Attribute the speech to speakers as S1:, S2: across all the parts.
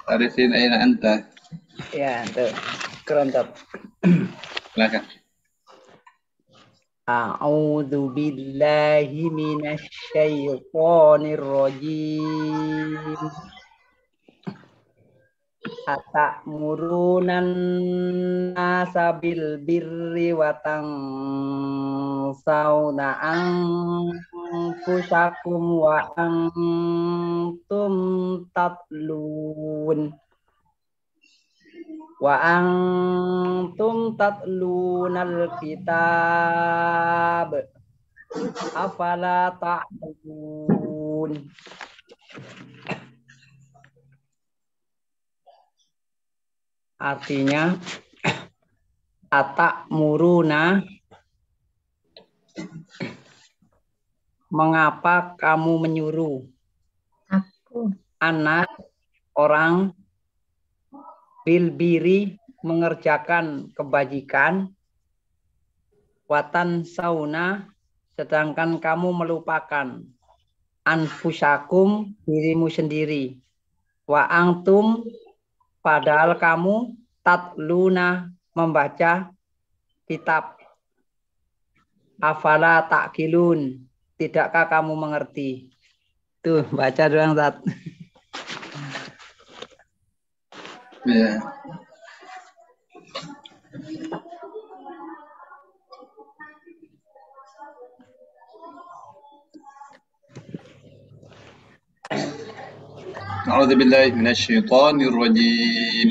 S1: Arifin aina anta.
S2: Ya, tuh. Kerontop.
S1: Silakan.
S2: A'udzu billahi minasy syaithanir rajim. Atamuruna nasa bil birri wa tansawna anfusakum wa antum tatlun tatlunal kitab afala ta'qilun. Artinya atamuruna, mengapa kamu menyuruh
S3: Aku.
S2: anak orang bilbiri, mengerjakan kebajikan, watan sauna, sedangkan kamu melupakan, anfusakum, dirimu sendiri, wa antum, padahal kamu tatluna, membaca kitab, afala ta'qilun, tidakkah kamu mengerti? Tuh, baca doang, Tat.
S1: Ya. أعوذ بالله من الشيطان الرجيم.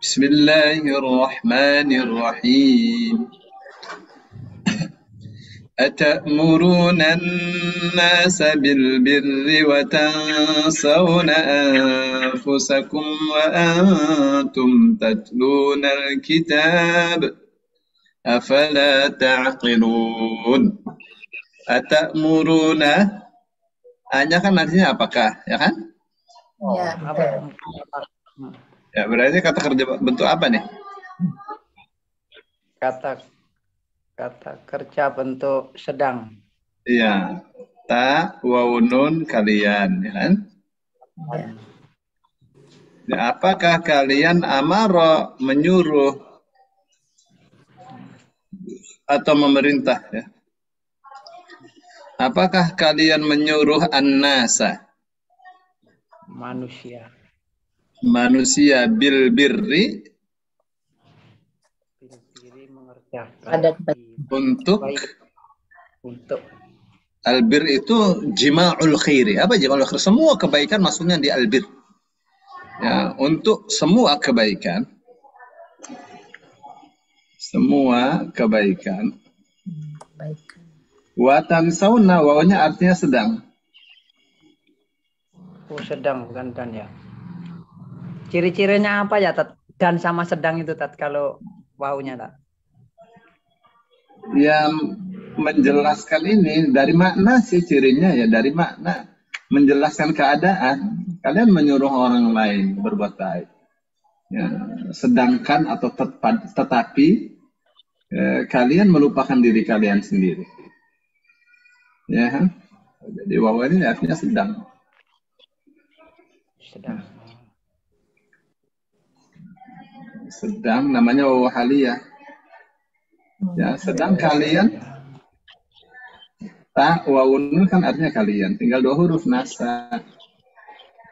S1: بسم الله الرحمن الرحيم. أتأمرون الناس بالبر وتنسون أنفسكم وأنتم تتلون الكتاب أفلا تعقلون. أتأمرون, hanya kan artinya apakah, ya kan?
S3: Ya, betul.
S1: Ya, berarti kata kerja bentuk apa nih?
S2: Kata kerja bentuk sedang.
S1: Iya, ta waunun kalian, ya kan?
S3: Ya.
S1: Ya, apakah kalian amaro, menyuruh atau memerintah, ya? Apakah kalian menyuruh an-nasa,
S2: Manusia,
S1: bil birri,
S2: mengerjakan
S1: untuk albir itu jima'ul khairi. Apa jima'ul khairi? Semua kebaikan maksudnya di albir. Ya, untuk semua kebaikan. Semua kebaikan.
S3: Baik.
S1: Watan sauna, wawanya artinya sedang.
S2: Oh, sedang bukan dan ya. Ciri-cirinya apa ya, Tat? Dan sama sedang itu, Tat, kalau wawunya, Tat?
S1: Ya, menjelaskan ini dari makna sih cirinya, ya dari makna. Menjelaskan keadaan. Kalian menyuruh orang lain berbuat baik. Ya, sedangkan atau tetapi kalian melupakan diri kalian sendiri. Ya, jadi waw ini artinya sedang. Sedang namanya waw haliyah. Ya, sedang kalian. Ta wawun kan artinya kalian. Tinggal 2 huruf nasa.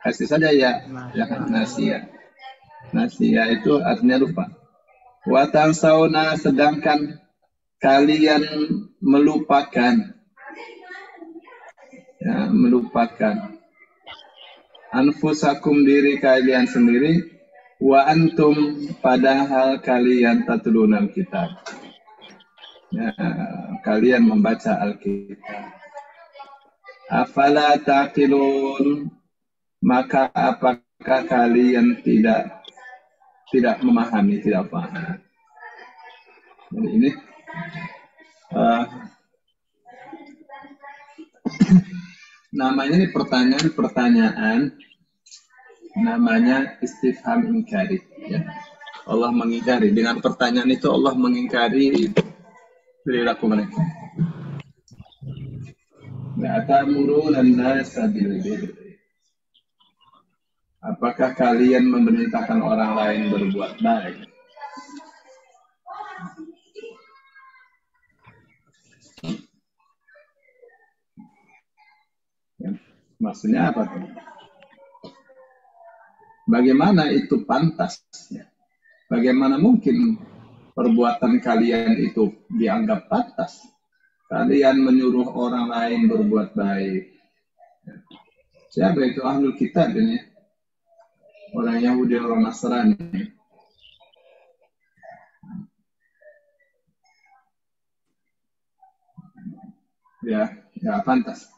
S1: Kasih saja ya, ya kan nasia. Nasia itu artinya lupa. Watan sauna, sedangkan kalian melupakan. Ya, melupakan. Anfusakum, diri kalian sendiri. Wa antum, padahal kalian tatlunal kitab. Ya, kalian membaca Alkitab. Afala taqilun, maka apakah kalian tidak memahami, tidak paham. Jadi ini namanya ini pertanyaan, namanya istifham ingkari. Ya. Allah mengingkari, dengan pertanyaan itu Allah mengingkari perilaku mereka. La ta'muruna an-nasa bil birri. Apakah kalian memerintahkan orang lain berbuat baik? Ya, maksudnya apa tuh? Bagaimana itu pantas? Bagaimana mungkin perbuatan kalian itu dianggap pantas? Kalian menyuruh orang lain berbuat baik. Siapa itu ahlul kitab ini? Orang Yahudi, orang Nasrani. Ya pantas.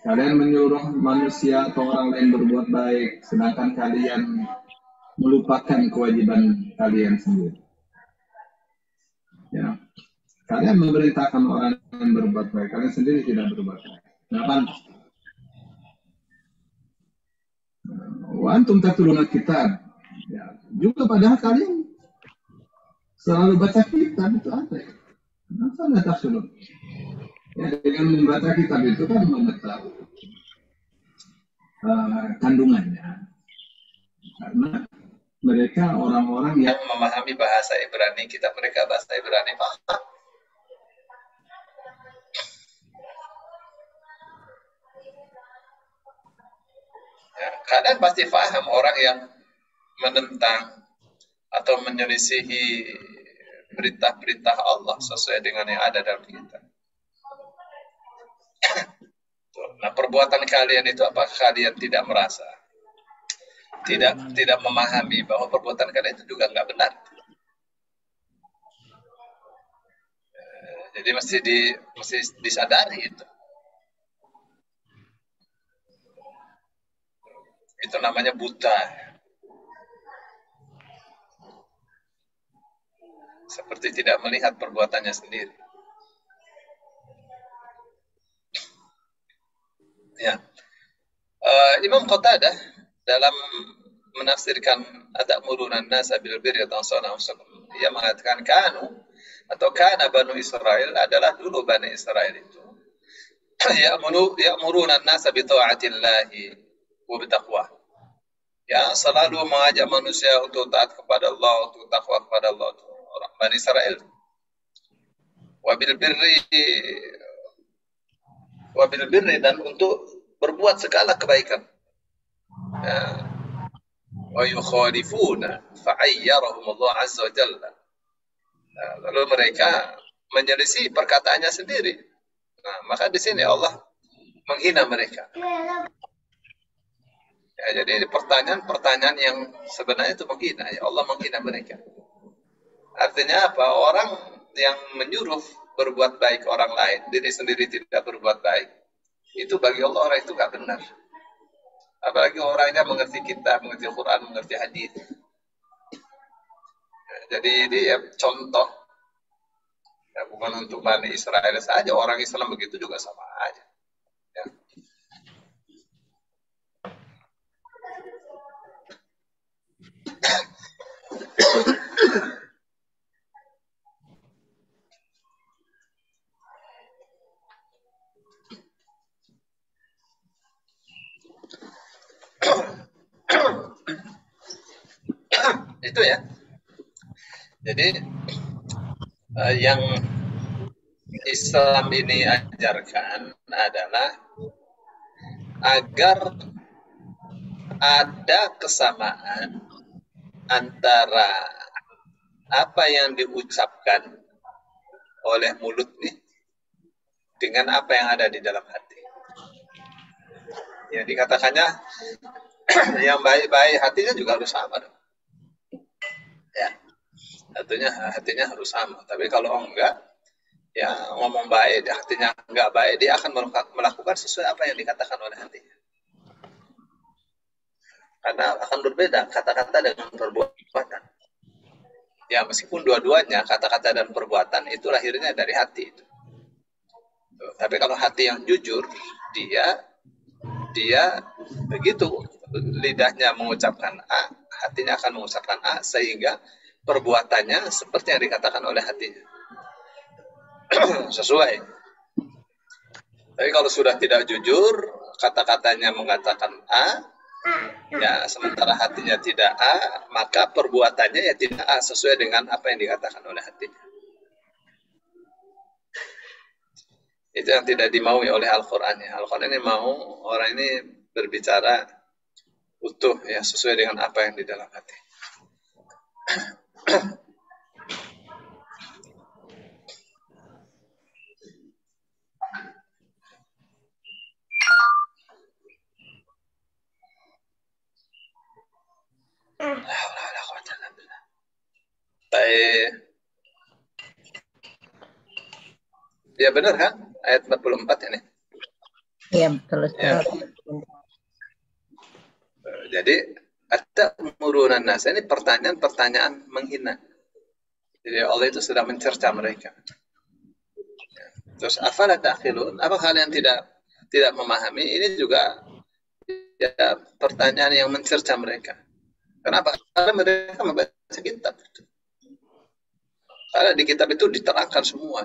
S1: Kalian menyuruh manusia atau orang lain berbuat baik, sedangkan kalian melupakan kewajiban kalian sendiri. Ya, kalian memerintahkan orang lain berbuat baik, kalian sendiri tidak berbuat baik. Nggak pantas. Wa antum tatluna kitab. Ya, juga padahal kalian selalu baca kitab itu apa ya? Kenapa nggak tafsirun? Ya, dengan membaca kitab itu kan mengetahui kandungannya. Karena mereka orang-orang yang memahami bahasa Ibrani, kitab mereka bahasa Ibrani paham. Ya, kalian pasti paham orang yang menentang atau menyelisihi perintah-perintah Allah sesuai dengan yang ada dalam kitab. Nah, perbuatan kalian itu apakah kalian tidak merasa, tidak memahami bahwa perbuatan kalian itu juga nggak benar? Jadi mesti disadari itu. Itu namanya buta. Seperti tidak melihat perbuatannya sendiri. Ya. Imam Qatadah dalam menafsirkan atamuruna an-nasa bil birri wa tansawna anfusakum, dia mengatakan kana Banu Israel adalah dulu Bani Israel itu ya'muruna an-nasa bi ta'atillahi wa bi taqwa. Ya, selalu mengajak manusia untuk taat kepada Allah, untuk takwa kepada Allah, orang Bani Israel. Wa bil birri dan untuk berbuat segala kebaikan. Wa yukhalifuna fa'ayyarahum Allah azza wa jalla. Lalu mereka menyelisih perkataannya sendiri. Nah, maka di sini Allah menghina mereka. Ya, jadi pertanyaan yang sebenarnya itu menghina. Ya, Allah menghina mereka. Artinya apa? Orang yang menyuruh berbuat baik orang lain, diri sendiri tidak berbuat baik, itu bagi Allah orang itu nggak benar. Apalagi orangnya mengerti kitab, mengerti Quran, mengerti hadis. Jadi ini ya contoh. Ya, bukan untuk Bani Israel saja, orang Islam begitu juga sama aja. Ya. Itu ya. Jadi yang Islam ini ajarkan adalah agar ada kesamaan antara apa yang diucapkan oleh mulut nih dengan apa yang ada di dalam hati. Ya, dikatakannya yang baik-baik hatinya juga harus sama. Ya, hatinya harus sama. Tapi kalau enggak, ya ngomong baik, hatinya enggak baik, dia akan melakukan sesuai apa yang dikatakan oleh hatinya. Karena akan berbeda kata-kata dengan perbuatan. Ya, meskipun dua-duanya kata-kata dan perbuatan itu lahirnya dari hati. Tapi kalau hati yang jujur, dia begitu lidahnya mengucapkan A, hatinya akan mengucapkan A, sehingga perbuatannya seperti yang dikatakan oleh hatinya. Sesuai. Tapi kalau sudah tidak jujur, kata-katanya mengatakan A, ya sementara hatinya tidak A, maka perbuatannya ya tidak A sesuai dengan apa yang dikatakan oleh hatinya. Itu yang tidak dimaui oleh Al-Quran. Al-Quran ini mau orang ini berbicara utuh ya sesuai dengan apa yang di dalam hati. Baik. Ya benar kan? Ayat 44 ini.
S3: Iya, betul Ustaz.
S1: Jadi ada murunan nas. Ini pertanyaan-pertanyaan menghina. Jadi Allah itu sudah mencerca mereka. Terus afala ta'qilun? Apa kalian tidak memahami? Ini juga ya pertanyaan yang mencerca mereka. Kenapa? Karena mereka membaca kitab. Karena di kitab itu diterangkan semua.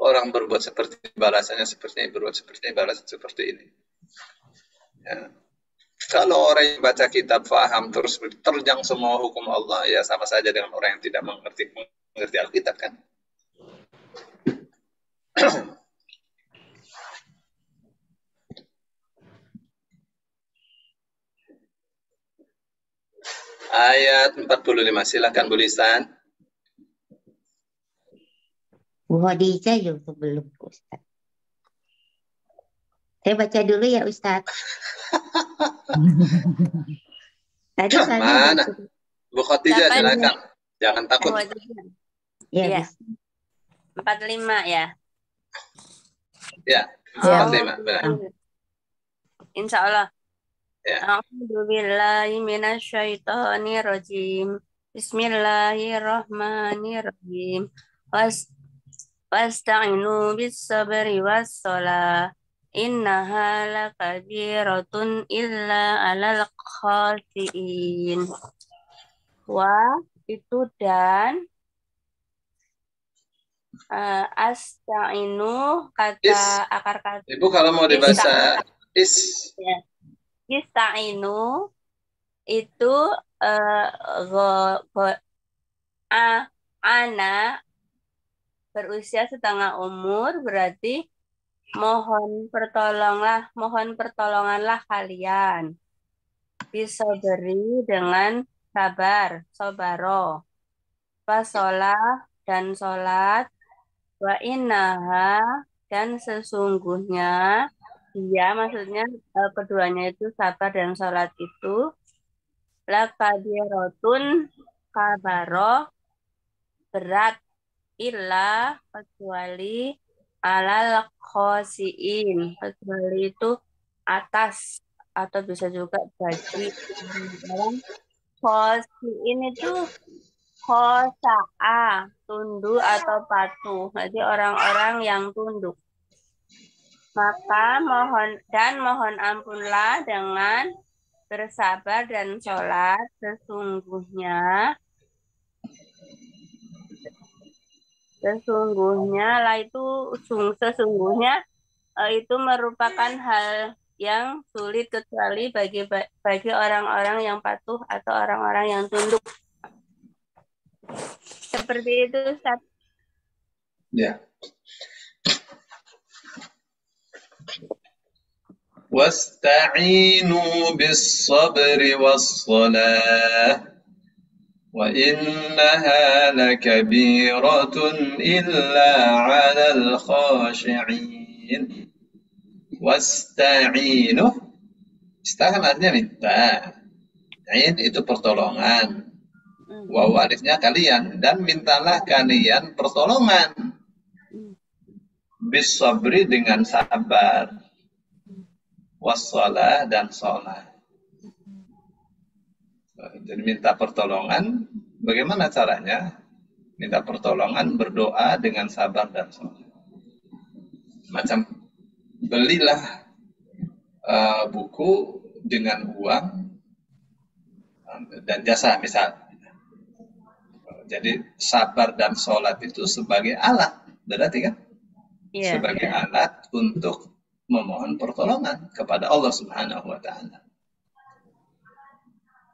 S1: Orang berbuat seperti balasannya seperti ini, berbuat seperti ini, balasan seperti ini. Ya. Kalau orang yang baca kitab faham terus terjang semua hukum Allah, ya sama saja dengan orang yang tidak mengerti Alkitab kan. Ayat 45, silakan Bu Lisan.
S4: Bu Khadijah juga belum Ustaz. Saya baca dulu ya Ustaz. Tadi
S1: Mana? Bu Khadijah silakan. Jangan takut.
S4: Ya,
S5: 45 ya.
S1: Ya, 45 benar.
S5: Insya Allah.
S1: Ya.
S5: A'udzubillahi minasyaitonirrajim. Bismillahirrahmanirrahim. Wasta'inu bis-sabri was-shalah. Innaha lakabiratun illa 'alal khashiin. Wa itu dan asta'inu kata akar kata.
S1: Ibu kalau mau dibaca
S5: Ya. Ista'inu itu ana berusia setengah umur berarti mohon pertolonganlah kalian. Bisa beri dengan sabar, sobaro. Fasolah dan sholat. Wa innaha dan sesungguhnya dia maksudnya keduanya itu sabar dan sholat itu lakabiratun kabaro berat illa kecuali alal khosiin kecuali itu atas atau bisa juga bagi khosiin itu khosa'a tunduk atau patuh jadi orang-orang yang tunduk. Maka mohon ampunlah dengan bersabar dan sholat sesungguhnya lah itu sesungguhnya itu merupakan hal yang sulit kecuali bagi orang-orang yang patuh atau orang-orang yang tunduk. Seperti itu Ustaz.
S1: Ya. Wasta'inu bis-sabri was-salah wa innaha lakabiratun illa 'alal khashi'in. Wasta'inu ista'an artinya minta. Ain itu pertolongan. Wa alifnya kalian dan mintalah kalian pertolongan. Bis-sabri dengan sabar. Wassalah dan sholat. Jadi minta pertolongan, bagaimana caranya? Minta pertolongan, berdoa dengan sabar dan sholat. Macam belilah buku dengan uang dan jasa misal. Jadi sabar dan sholat itu sebagai alat, berarti kan?
S5: Iya.
S1: sebagai alat untuk memohon pertolongan kepada Allah Subhanahu wa taala.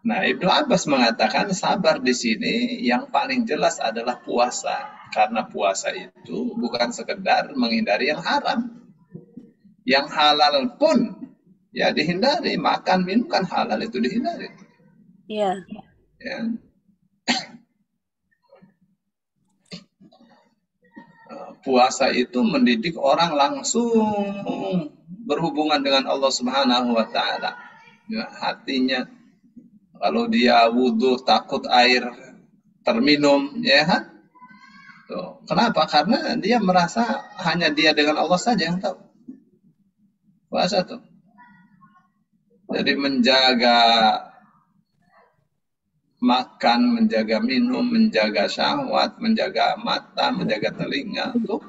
S1: Nah, Ibnu Abbas mengatakan sabar di sini yang paling jelas adalah puasa. Karena puasa itu bukan sekedar menghindari yang haram. Yang halal pun ya dihindari. Makan, minum kan halal, itu dihindari.
S5: Iya.
S1: Ya. Puasa itu mendidik orang langsung berhubungan dengan Allah Subhanahu wa taala. Ya, hatinya kalau dia wudhu takut air terminum, ya kan? Tuh. Kenapa? Karena dia merasa hanya dia dengan Allah saja yang tahu. Puasa tuh. Jadi menjaga makan, menjaga minum, menjaga syahwat, menjaga mata, menjaga telinga. Tuh.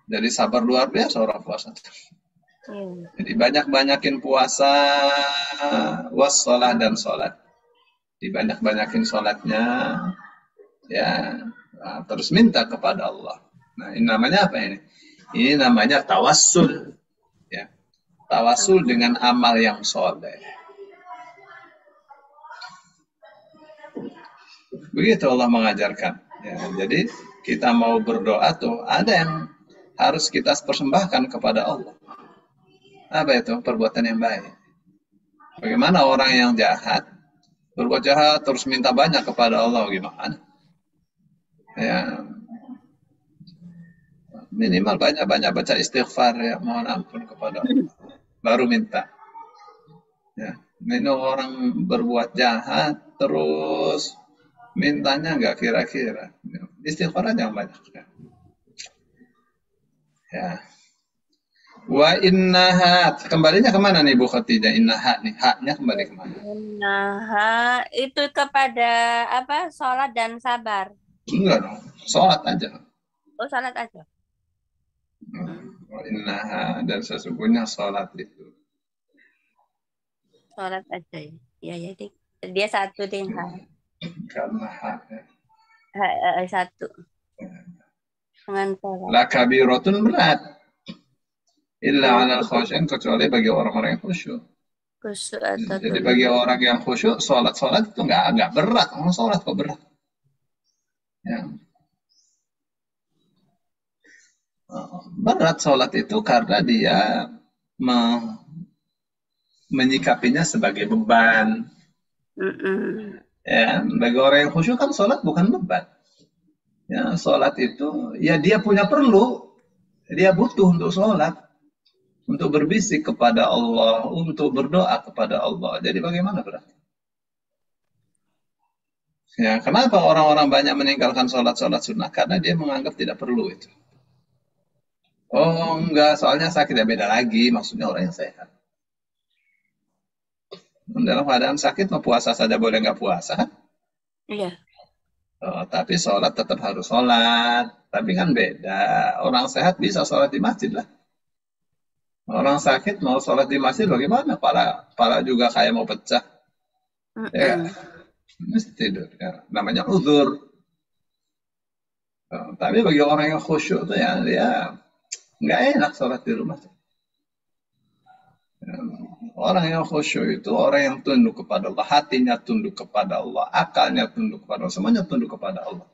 S1: Jadi sabar luar biasa orang puasa. Jadi banyak-banyakin puasa, wassalah dan sholat. Dibanyak-banyakin sholatnya, ya, terus minta kepada Allah. Nah, ini namanya apa ini? Ini namanya tawassul. Ya. Tawassul dengan amal yang soleh. Begitu Allah mengajarkan. Ya, jadi kita mau berdoa tuh ada yang harus kita persembahkan kepada Allah. Apa itu? Perbuatan yang baik. Bagaimana orang yang jahat berbuat jahat terus minta banyak kepada Allah, gimana? Ya, minimal banyak-banyak baca istighfar, ya, mohon ampun kepada Allah, baru minta. Ya, ini orang berbuat jahat terus mintanya nggak kira-kira. Istighfar aja yang banyak. Ya. Wa innaha, kembalinya kemana nih Bu Khadijah? Innaha nih, haknya kembali kemana?
S5: Innaha itu kepada apa? Sholat dan sabar.
S1: Enggak dong, sholat aja.
S5: Oh, sholat aja.
S1: Wa innaha, dan sesungguhnya sholat itu.
S5: Sholat aja ya. Ya, jadi dia satu dengan
S1: Karena haknya.
S5: satu dengan sholat.
S1: La kabiratun berat. Illa alal khasyin, kecuali bagi orang-orang yang khusyuk. Jadi bagi orang yang khusyuk, sholat itu nggak berat. Orang sholat kok berat. Ya. Berat sholat itu karena dia menyikapinya sebagai beban. Ya, bagi orang yang khusyuk kan sholat bukan beban. Ya, sholat itu ya dia punya perlu, dia butuh untuk sholat. Untuk berbisik kepada Allah, untuk berdoa kepada Allah. Jadi bagaimana berarti? Ya, kenapa orang-orang banyak meninggalkan sholat sunnah? Karena dia menganggap tidak perlu itu. Oh enggak, soalnya sakit ya beda lagi. Maksudnya orang yang sehat. Dalam keadaan sakit mau puasa saja boleh nggak puasa?
S5: Iya.
S1: Oh, tapi sholat tetap harus sholat. Tapi kan beda. Orang sehat bisa sholat di masjid lah. Orang sakit mau sholat di masjid bagaimana? Pala juga kayak mau pecah. Ya, mesti tidur. Ya. Namanya uzur. Tapi bagi orang yang khusyuk itu ya dia nggak enak sholat di rumah. Ya. Orang yang khusyuk itu orang yang tunduk kepada Allah, hatinya tunduk kepada Allah, akalnya tunduk kepada Allah, semuanya tunduk kepada Allah.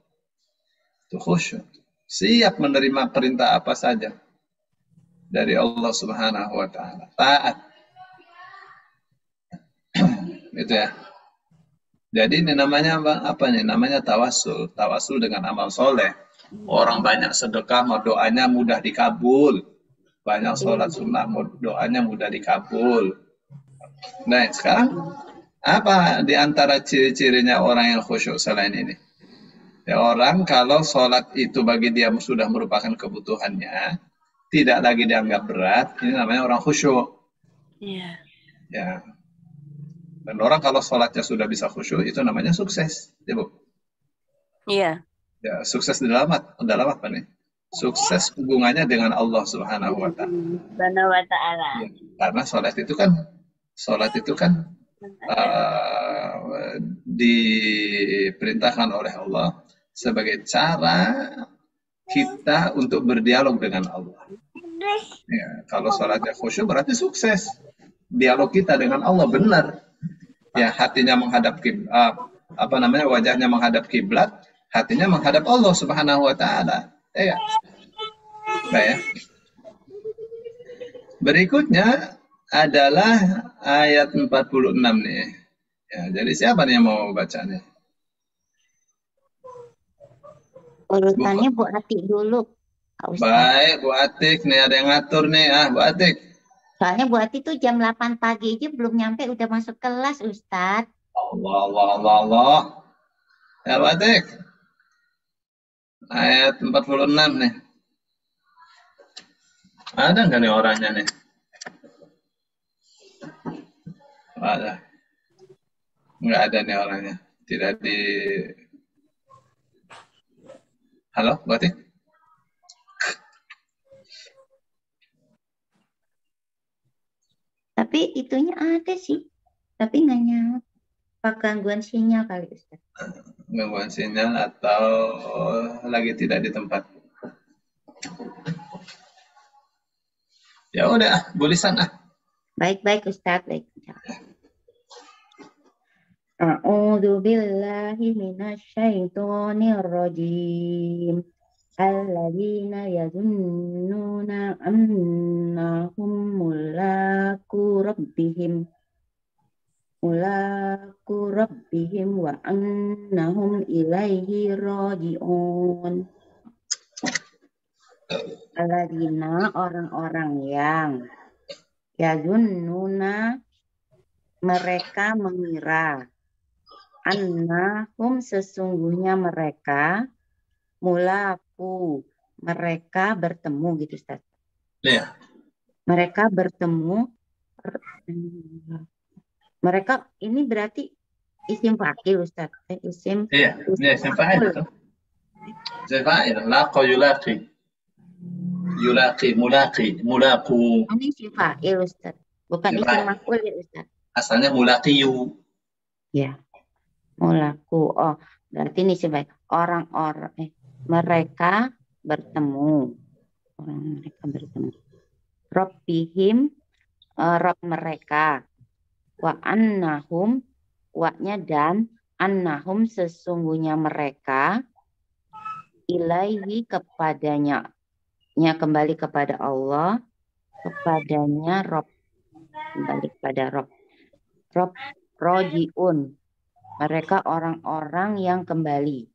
S1: Itu khusyuk. Siap menerima perintah apa saja dari Allah Subhanahu wa taala. Taat. Itu ya. Jadi ini namanya apa nih? Namanya tawassul. Tawassul dengan amal soleh. Orang banyak sedekah, mau doanya mudah dikabul. Banyak sholat sunnah, doanya mudah dikabul. Nah, sekarang apa di antara ciri-cirinya orang yang khusyuk selain ini? Ya, orang kalau sholat itu bagi dia sudah merupakan kebutuhannya, tidak lagi dianggap berat, ini namanya orang khusyuk.
S5: Iya.
S1: Ya. Dan orang kalau sholatnya sudah bisa khusyuk, itu namanya sukses. Ya, Bu?
S5: Iya.
S1: Ya, sukses dalam apa nih? Sukses hubungannya dengan Allah Subhanahu wa taala.
S5: Subhanahu wa taala.
S1: Ya, karena sholat itu kan diperintahkan oleh Allah sebagai cara kita untuk berdialog dengan Allah. Ya, kalau sholatnya khusyuk berarti sukses. Dialog kita dengan Allah benar. Ya, hatinya menghadap wajahnya menghadap kiblat, hatinya menghadap Allah Subhanahu wa taala. Ya. Baik. Berikutnya adalah ayat 46 nih. Ya, jadi siapa nih yang mau baca nih?
S4: Urutannya Bu Atik dulu, Pak Ustadz.
S1: Baik, Bu Atik nih ada yang ngatur nih. Bu Atik.
S4: Soalnya Bu Atik tuh jam 8 pagi aja belum nyampe udah masuk kelas, Ustadz.
S1: Allah. Ya, Bu Atik. Ayat 46 nih. Ada nggak nih orangnya nih? Ada. Nggak ada nih orangnya. Tidak di... Halo, Bu Atik?
S4: Tapi itunya ada sih. Tapi nggak nyala. Apa gangguan sinyal kali, Ustaz?
S1: Gangguan sinyal atau lagi tidak di tempat? Ya udah, bulisan ah.
S4: Baik Ustaz, baik. A'udzu billahi minasyaitonir rajim. Alladzina yazunnuna annahum mulaqu rabbihim wa annahum ilaihi raji'un. Alladzina orang-orang yang yazunnuna mereka mengira annahum sesungguhnya mereka mulaku mereka bertemu gitu Ustaz.
S1: Iya.
S4: Mereka bertemu mereka ini berarti isim fa'il Ustaz. Isim
S1: isim fa'il itu. Isim fa'il laqa yulaqi. Yulaqi mulaqi mulaqu.
S4: Ini isim fa'il Ustaz. Bukan isim maf'ul ya Ustaz.
S1: Asalnya mulaqiyu.
S4: Ya. Mulaku. Oh, berarti ini isim fa'il. Orang-orang mereka bertemu. Mereka bertemu. Rabbihim, Rabb mereka. Wa annahum, wa-nya dan annahum sesungguhnya mereka ilaihi kepadanya. Nya kembali kepada Allah, kepadanya Rabb. Kembali kepada Rabb. Rabb roji'un. Mereka orang-orang yang kembali.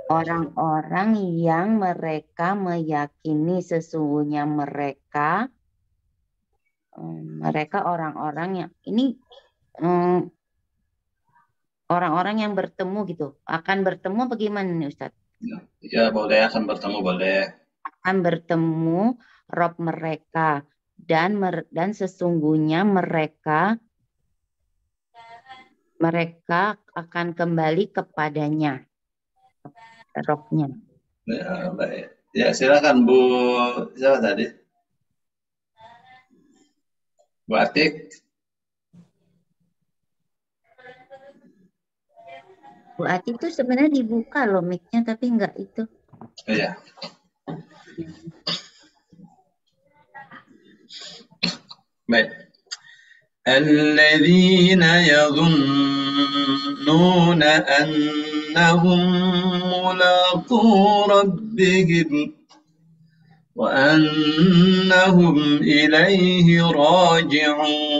S4: Orang-orang yang mereka meyakini sesungguhnya mereka orang-orang yang ini orang-orang yang bertemu gitu. Akan bertemu bagaimana nih Ustaz?
S1: Ya boleh, akan bertemu boleh.
S4: Akan bertemu Rob mereka dan sesungguhnya mereka akan kembali kepadanya. Robnya.
S1: Ya, baik. Ya, silakan Bu. Siapa tadi? Bu Atik.
S4: Bu Atik itu sebenarnya dibuka loh mic-nya tapi enggak itu.
S1: Iya. Baik. الذين يظنون أنهم ملاقو ربهم وأنهم إليه راجعون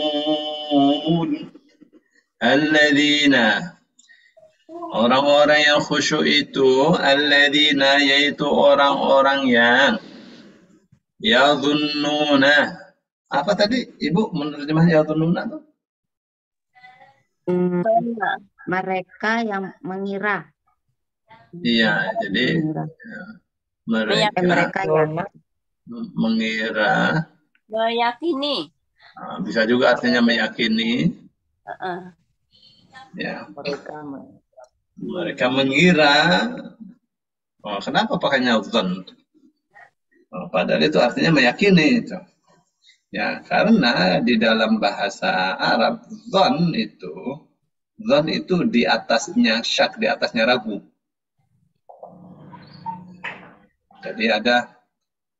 S1: الذين orang-orang yang khusyuk itu alladzina yaitu orang-orang yang yadhunnuna. Apa tadi Ibu menerjemah yadhunnuna tuh?
S4: Mereka yang mengira.
S1: Iya, jadi mereka yang mengira,
S5: meyakini.
S1: Bisa juga artinya meyakini. Ya. Mereka mengira. Kenapa pakainya dzan? Padahal itu artinya meyakini itu. Ya, karena di dalam bahasa Arab dzan itu di atasnya syak, di atasnya ragu. Jadi ada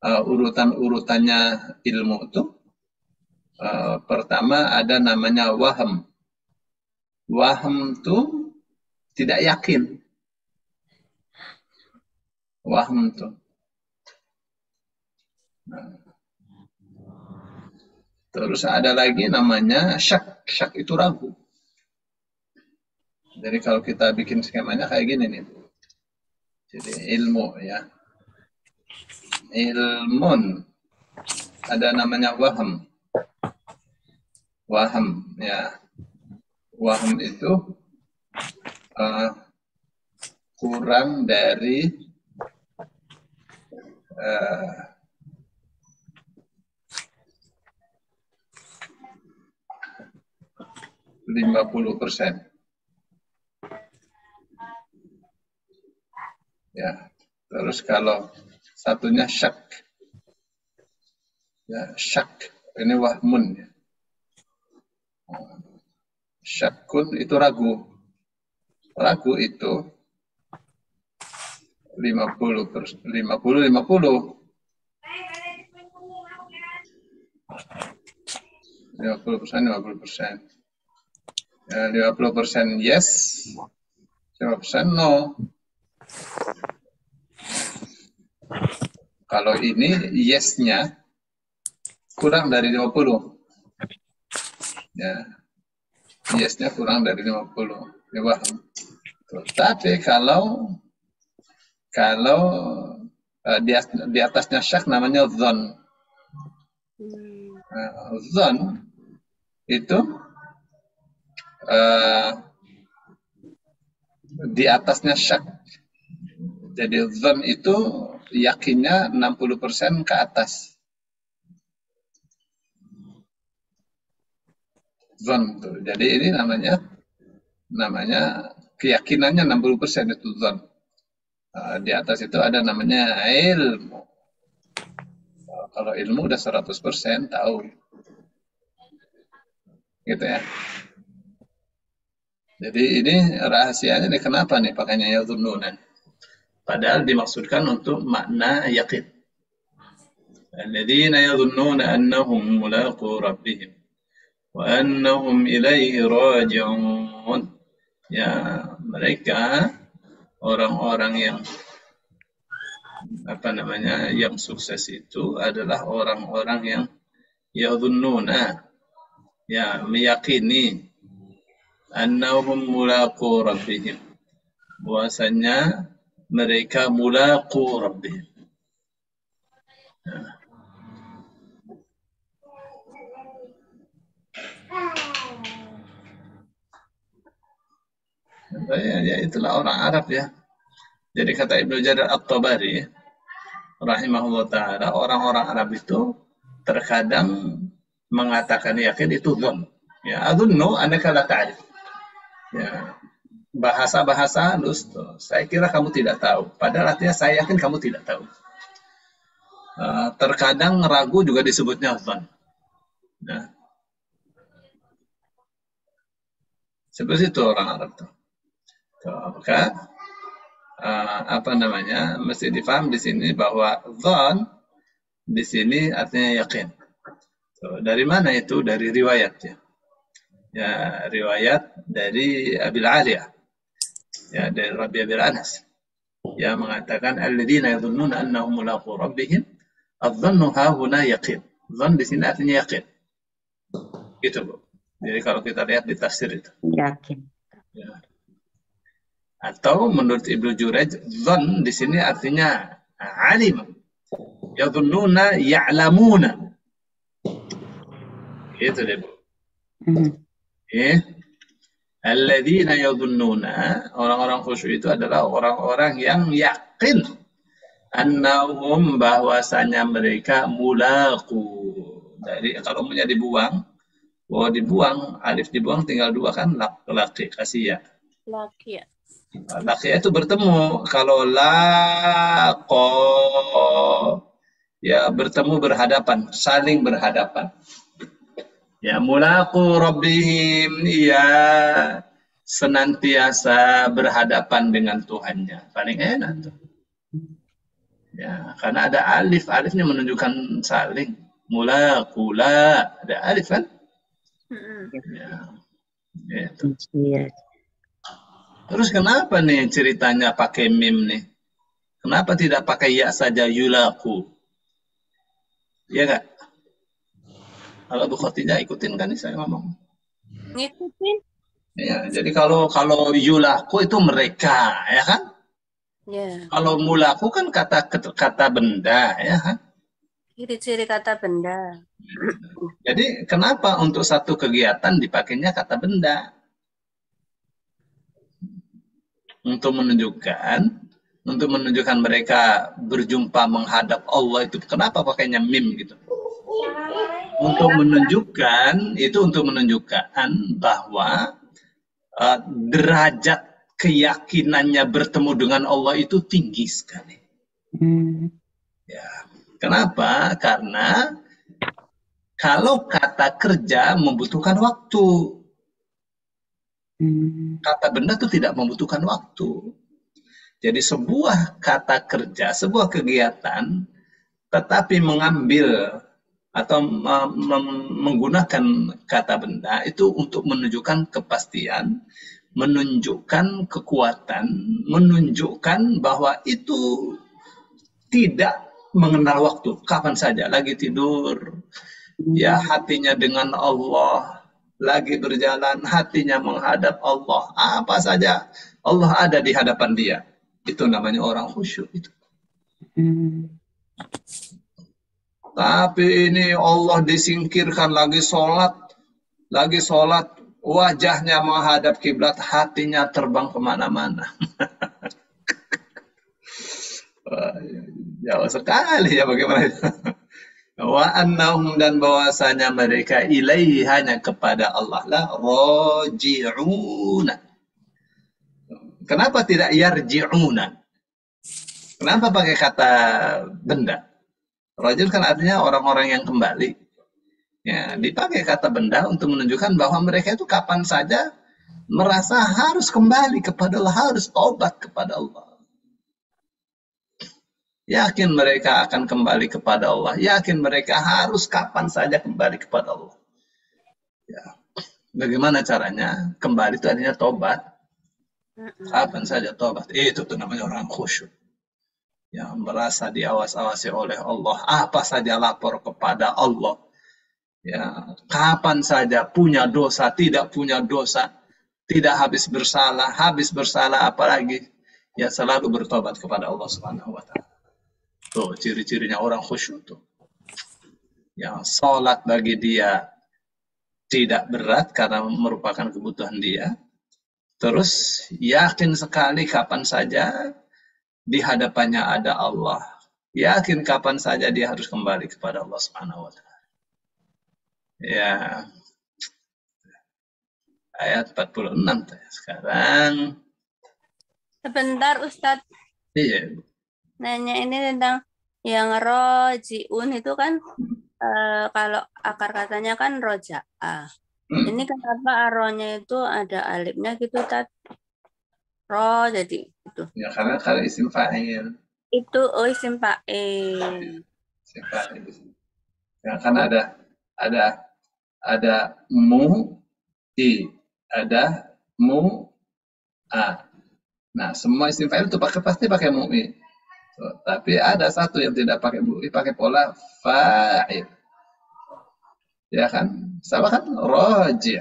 S1: urutan-urutannya ilmu itu. Pertama ada namanya waham. Waham itu tidak yakin. Waham itu. Terus ada lagi namanya syak. Syak itu ragu. Jadi kalau kita bikin skemanya kayak gini nih. Jadi ilmu ya. Ilmun. Ada namanya waham. Waham ya. Waham itu kurang dari 50%. Ya. Terus kalau satunya syak. Ya, syak. Ini wahmun ya. Syakun itu ragu. Ragu itu 50%. 50%. 50%. Ya, 50% yes, 50% no. Kalau ini yes-nya kurang dari 50. Ya. Yes-nya kurang dari 50. Ya, waham. Tapi kalau di atasnya syak namanya dzan. Dzan itu di atasnya syak. Jadi dzan itu yakinnya 60% ke atas. Dzan tuh. Jadi ini namanya keyakinannya 60% itu dzan. Di atas itu ada namanya ilmu. Kalau ilmu udah 100% tahu. Gitu ya. Jadi ini rahasianya nih, kenapa nih pakainya yadhunnuna? Padahal dimaksudkan untuk makna yakin. Alladzina yadhunnuna annahum mulaqu rabbihim wa annahum ilaihi raji'un. Ya, mereka orang-orang yang yang sukses itu adalah orang-orang yang yadhunnuna, ya, meyakini annahum mulaqu rabbihim, bahwasanya mereka mulaqu rabbihim. Ya, itulah orang Arab ya. Jadi kata Ibnu Jarir At-Tabari rahimahullah ta'ala, orang-orang Arab itu terkadang mengatakan yakin itu dzan. Ya, adunnu annaka la ta'rif. Ya, bahasa-bahasa halus tuh. Saya kira kamu tidak tahu. Padahal artinya saya yakin kamu tidak tahu. Terkadang ragu juga disebutnya dzan. Nah, seperti itu orang Arab tuh. Maka mesti difaham di sini bahwa dzan di sini artinya yakin. Dari mana itu? Dari riwayat ya. Ya, riwayat dari Abil Aliyah. Ya, dari Rabi' bin Anas. Ya, mengatakan alladzina yadhunnuna annahum mulaqu rabbihim, adz-dhannu hahuna yaqin. Dzan di sini artinya yakin. Gitu, Bu. Jadi kalau kita lihat di tafsir itu.
S3: Yakin.
S1: Ya. Atau menurut Ibnu Jurayj, dzan di sini artinya alim. Yadhunnuna ya'lamuna. Itu deh, Bu. Alladzina yadhunnuna, orang-orang khusyuk itu adalah orang-orang yang yakin annahum, bahwasanya mereka mulaqu. Dari kalau punya dibuang, dibuang, alif dibuang tinggal dua kan, laki kasih ya.
S5: Laki ya.
S1: Laki itu bertemu. Kalau laqo, ya bertemu, berhadapan, saling berhadapan. Ya, mulaqu rabbihim, ya senantiasa berhadapan dengan Tuhannya. Paling enak tuh. Ya, karena ada alif, alifnya menunjukkan saling. Mula, kula, ada alif kan? Ya, gitu.
S3: Iya.
S1: Terus kenapa nih ceritanya pakai mim nih? Kenapa tidak pakai ya saja yulaku? Iya nggak? Kalau Bu Khotijah ikutin kan nih saya ngomong.
S5: Ngikutin.
S1: Ya, jadi kalau yulaku itu mereka, ya kan?
S5: Ya.
S1: Kalau mulaku kan kata benda, ya kan?
S5: Ciri-ciri kata benda.
S1: Jadi kenapa untuk satu kegiatan dipakainya kata benda? Untuk menunjukkan mereka berjumpa menghadap Allah itu kenapa pakainya mim gitu? Untuk menunjukkan bahwa derajat keyakinannya bertemu dengan Allah itu tinggi sekali. Ya. Kenapa? Karena kalau kata kerja membutuhkan waktu. Kata benda itu tidak membutuhkan waktu. Jadi sebuah kata kerja, sebuah kegiatan, tetapi mengambil atau menggunakan kata benda itu untuk menunjukkan kepastian, menunjukkan kekuatan, menunjukkan bahwa itu tidak mengenal waktu, kapan saja, lagi tidur, ya hatinya dengan Allah, lagi berjalan, hatinya menghadap Allah, apa saja, Allah ada di hadapan dia. Itu namanya orang khusyuk itu. Tapi ini Allah disingkirkan lagi sholat, wajahnya menghadap kiblat, hatinya terbang kemana-mana. Jauh sekali ya bagaimana itu. Wa annahum dan bahwasanya mereka ilaihi hanya kepada Allah lah raji'una. Kenapa tidak yarji'una? Kenapa pakai kata benda? Rajul kan artinya orang-orang yang kembali. Ya, dipakai kata benda untuk menunjukkan bahwa mereka itu kapan saja merasa harus kembali kepada Allah, harus taubat kepada Allah. Yakin mereka akan kembali kepada Allah. Yakin mereka harus kapan saja kembali kepada Allah. Ya. Bagaimana caranya? Kembali itu artinya tobat. Kapan saja tobat. Itu tuh namanya orang khusyuk. Yang merasa diawas-awasi oleh Allah. Apa saja lapor kepada Allah. Ya. Kapan saja punya dosa, tidak punya dosa. Tidak habis bersalah apalagi. Ya selalu bertobat kepada Allah Subhanahu wa Ta'ala. Tuh ciri-cirinya orang khusyuk tuh. Yang sholat bagi dia tidak berat karena merupakan kebutuhan dia. Terus yakin sekali kapan saja di hadapannya ada Allah. Yakin kapan saja dia harus kembali kepada Allah Subhanahu wa Ta'ala. Ya. Ayat 46 sekarang.
S5: Sebentar Ustadz.
S1: Iya.
S5: Nanya ini tentang yang rojiun itu kan kalau akar katanya kan roja'a. Ini kenapa aronya itu ada alifnya gitu Tat? Ro jadi itu.
S1: Ya karena isim fa'il.
S5: Itu isim fa'il.
S1: Isim fa'il. Ya kan ada mu i, ada mu a. Nah, semua isim fa'il itu pasti pakai mu'i. Tapi ada satu yang tidak pakai mu'i, pakai pola fa'il. Ya kan? Sama kan? Roji'.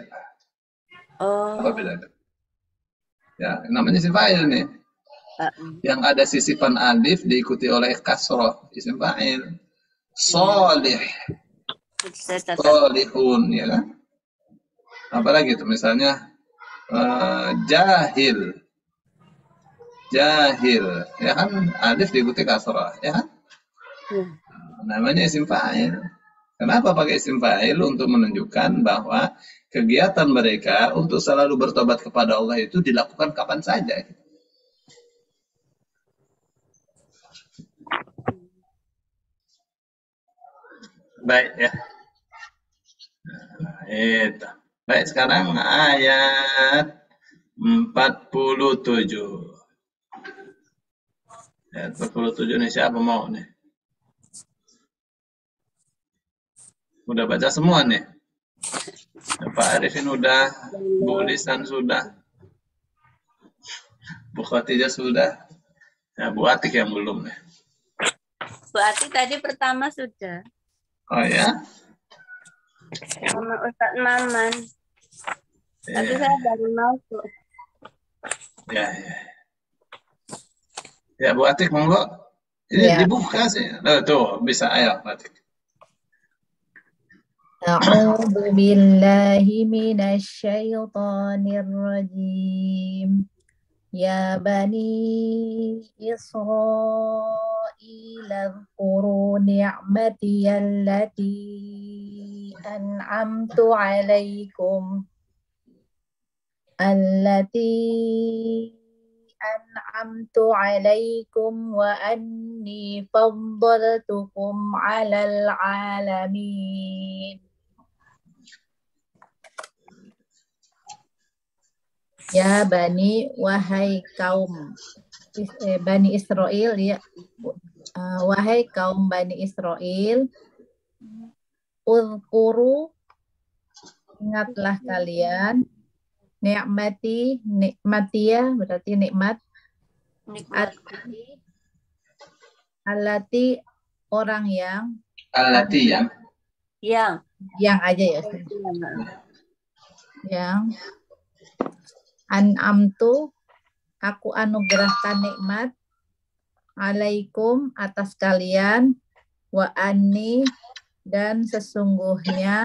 S1: Apa bedanya? Ya, namanya isim fa'il nih. Yang ada sisipan alif diikuti oleh kasroh, isim fa'il. Solih. Solihun, ya kan? Apalagi itu misalnya jahil. Jahil, ya kan? Alif diikuti kasrah, ya kan? Namanya isim fa'il. Kenapa pakai isim fa'il? Untuk menunjukkan bahwa kegiatan mereka untuk selalu bertobat kepada Allah itu dilakukan kapan saja. Baik ya. Nah, itu. Baik, sekarang ayat 47. Ayat 47 nih, siapa mau nih? Udah baca semua nih? Pak Arifin udah, Bu Lisan sudah, Bu Khadijah sudah. Ya, Bu Atik yang belum nih.
S5: Bu Ati tadi pertama sudah.
S1: Oh ya?
S5: Sama Ustadz Maman. Tapi
S1: Ya,
S5: saya baru masuk.
S1: ya, ya. Ya, Bu Atik monggo. Ini
S3: Ya.
S1: dibuka sih. Tuh, bisa, ayo Bu Atik.
S3: A'udzu billahi minasyaitonir rajim. Ya bani Israil اذكروا نعمتي التي أنعمت عليكم وأني فضلتكم على العالمين. Ya Bani, wahai kaum Bani Israel, ya, wahai kaum Bani Israel, uzkuru, ingatlah kalian, nikmati, nikmatia berarti nikmat,
S5: Nikmat.
S3: alati orang yang,
S1: Alati ya.
S5: Yang
S3: aja ya, Ustaz. Yang an'amtu, aku anugerahkan nikmat, alaikum, atas kalian, wa anni, dan sesungguhnya,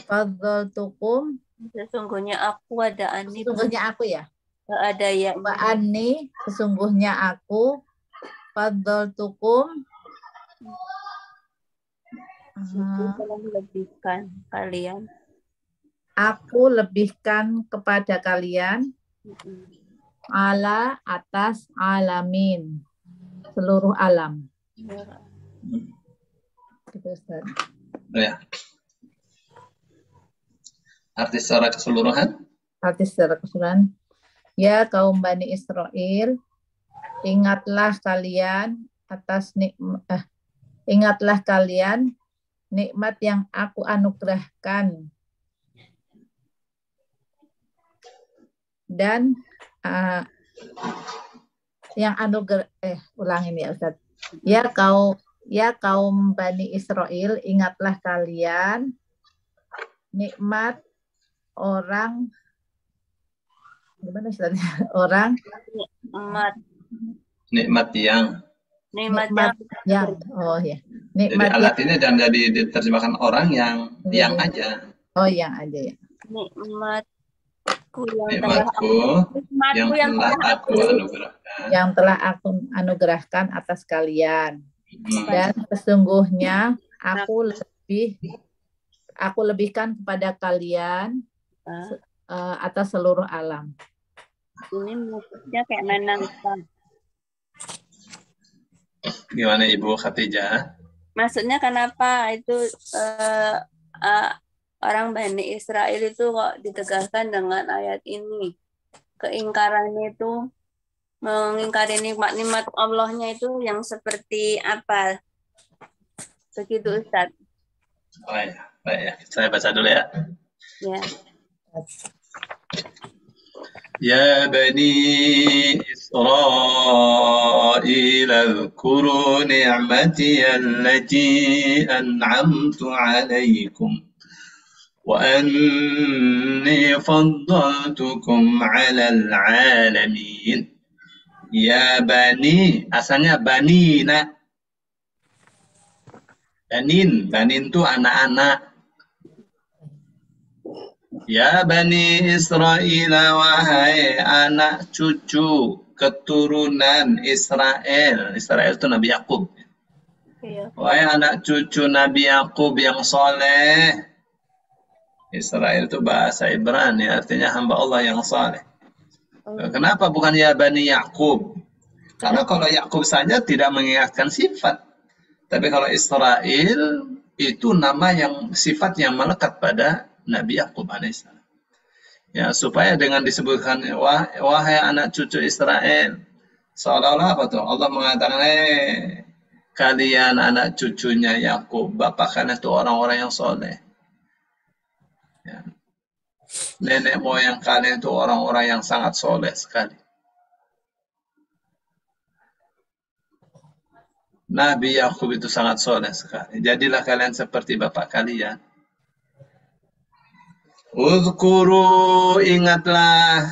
S3: fadzaltukum,
S5: sesungguhnya aku ada Ani.
S3: sesungguhnya aku ya,
S5: Ada ya.
S3: wa anni, sesungguhnya aku, fadzaltukum,
S5: Telah melebihkan kalian.
S3: aku lebihkan kepada kalian, ala, atas, alamin, seluruh alam. Gitu, Ustaz.
S1: Ya. Arti secara keseluruhan?
S3: Arti secara keseluruhan. Ya kaum Bani Israel, ingatlah kalian ingatlah kalian nikmat yang aku anugerahkan. Dan yang ulangin ya Ustaz. Ya kaum Bani Israel, ingatlah kalian nikmat orang, gimana Ustaz? Orang
S1: Nikmat yang.
S3: Oh ya.
S1: Jadi alat ini jangan jadi diterjemahkan orang yang aja.
S3: Oh, yang aja ya.
S1: Nikmatku yang telah aku anugerahkan.
S3: Yang telah aku anugerahkan atas kalian. Dan sesungguhnya aku lebihkan kepada kalian atas seluruh alam.
S5: Ini maksudnya kayak menantang.
S1: Gimana Ibu Khadijah?
S5: Maksudnya kenapa itu orang Bani Israel itu kok ditegaskan dengan ayat ini? Keingkarannya itu mengingkari nikmat-nikmat Allahnya itu yang seperti apa? Begitu Ustaz.
S1: Oh ya, baik ya. Saya baca dulu ya.
S5: Ya.
S1: Ya Bani Israil اذكروا نعمتي التي أنعمت عليكم وأني فضلتكم على العالمين. Ya Bani, asalnya Banina. Banin itu anak-anak. Ya Bani Israel, wahai anak cucu keturunan Israel. Israel itu Nabi Yakub. Wahai anak cucu Nabi Yakub yang soleh. Israel itu bahasa Ibrani, artinya hamba Allah yang soleh. Kenapa bukan ya Bani Yakub? Karena kalau Yakub saja tidak mengingatkan sifat. Tapi kalau Israel itu nama yang sifat yang melekat pada Nabi Yakub alaihissalam. Ya, supaya dengan disebutkan wahai anak cucu Israel, Seolah-olah apa tuh? Allah mengatakan, kalian anak cucunya Yakub, bapak kalian itu orang-orang yang soleh. Ya. Nenek moyang kalian itu orang-orang yang sangat soleh sekali. Nabi Yakub itu sangat soleh sekali. Jadilah kalian seperti bapak kalian. Uzkuru, ingatlah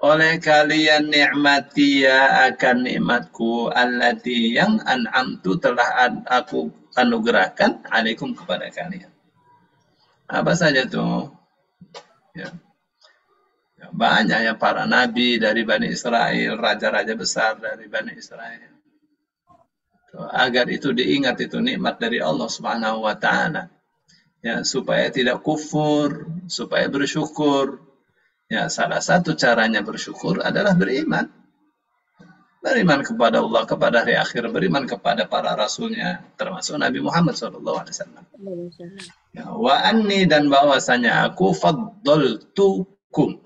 S1: oleh kalian nikmati ya akan nikmatku allati yang an'amtu telah aku anugerahkan alaikum kepada kalian. Apa saja tuh? Ya. Banyak ya para nabi dari Bani Israel, raja-raja besar dari Bani Israel. Agar itu diingat, itu nikmat dari Allah Subhanahu wa taala. Ya, supaya tidak kufur, supaya bersyukur. Ya, salah satu caranya bersyukur adalah beriman. Beriman kepada Allah, kepada hari akhir, beriman kepada para rasulnya, termasuk Nabi Muhammad SAW. Ya, wa anni, dan bahwasanya aku faddaltukum.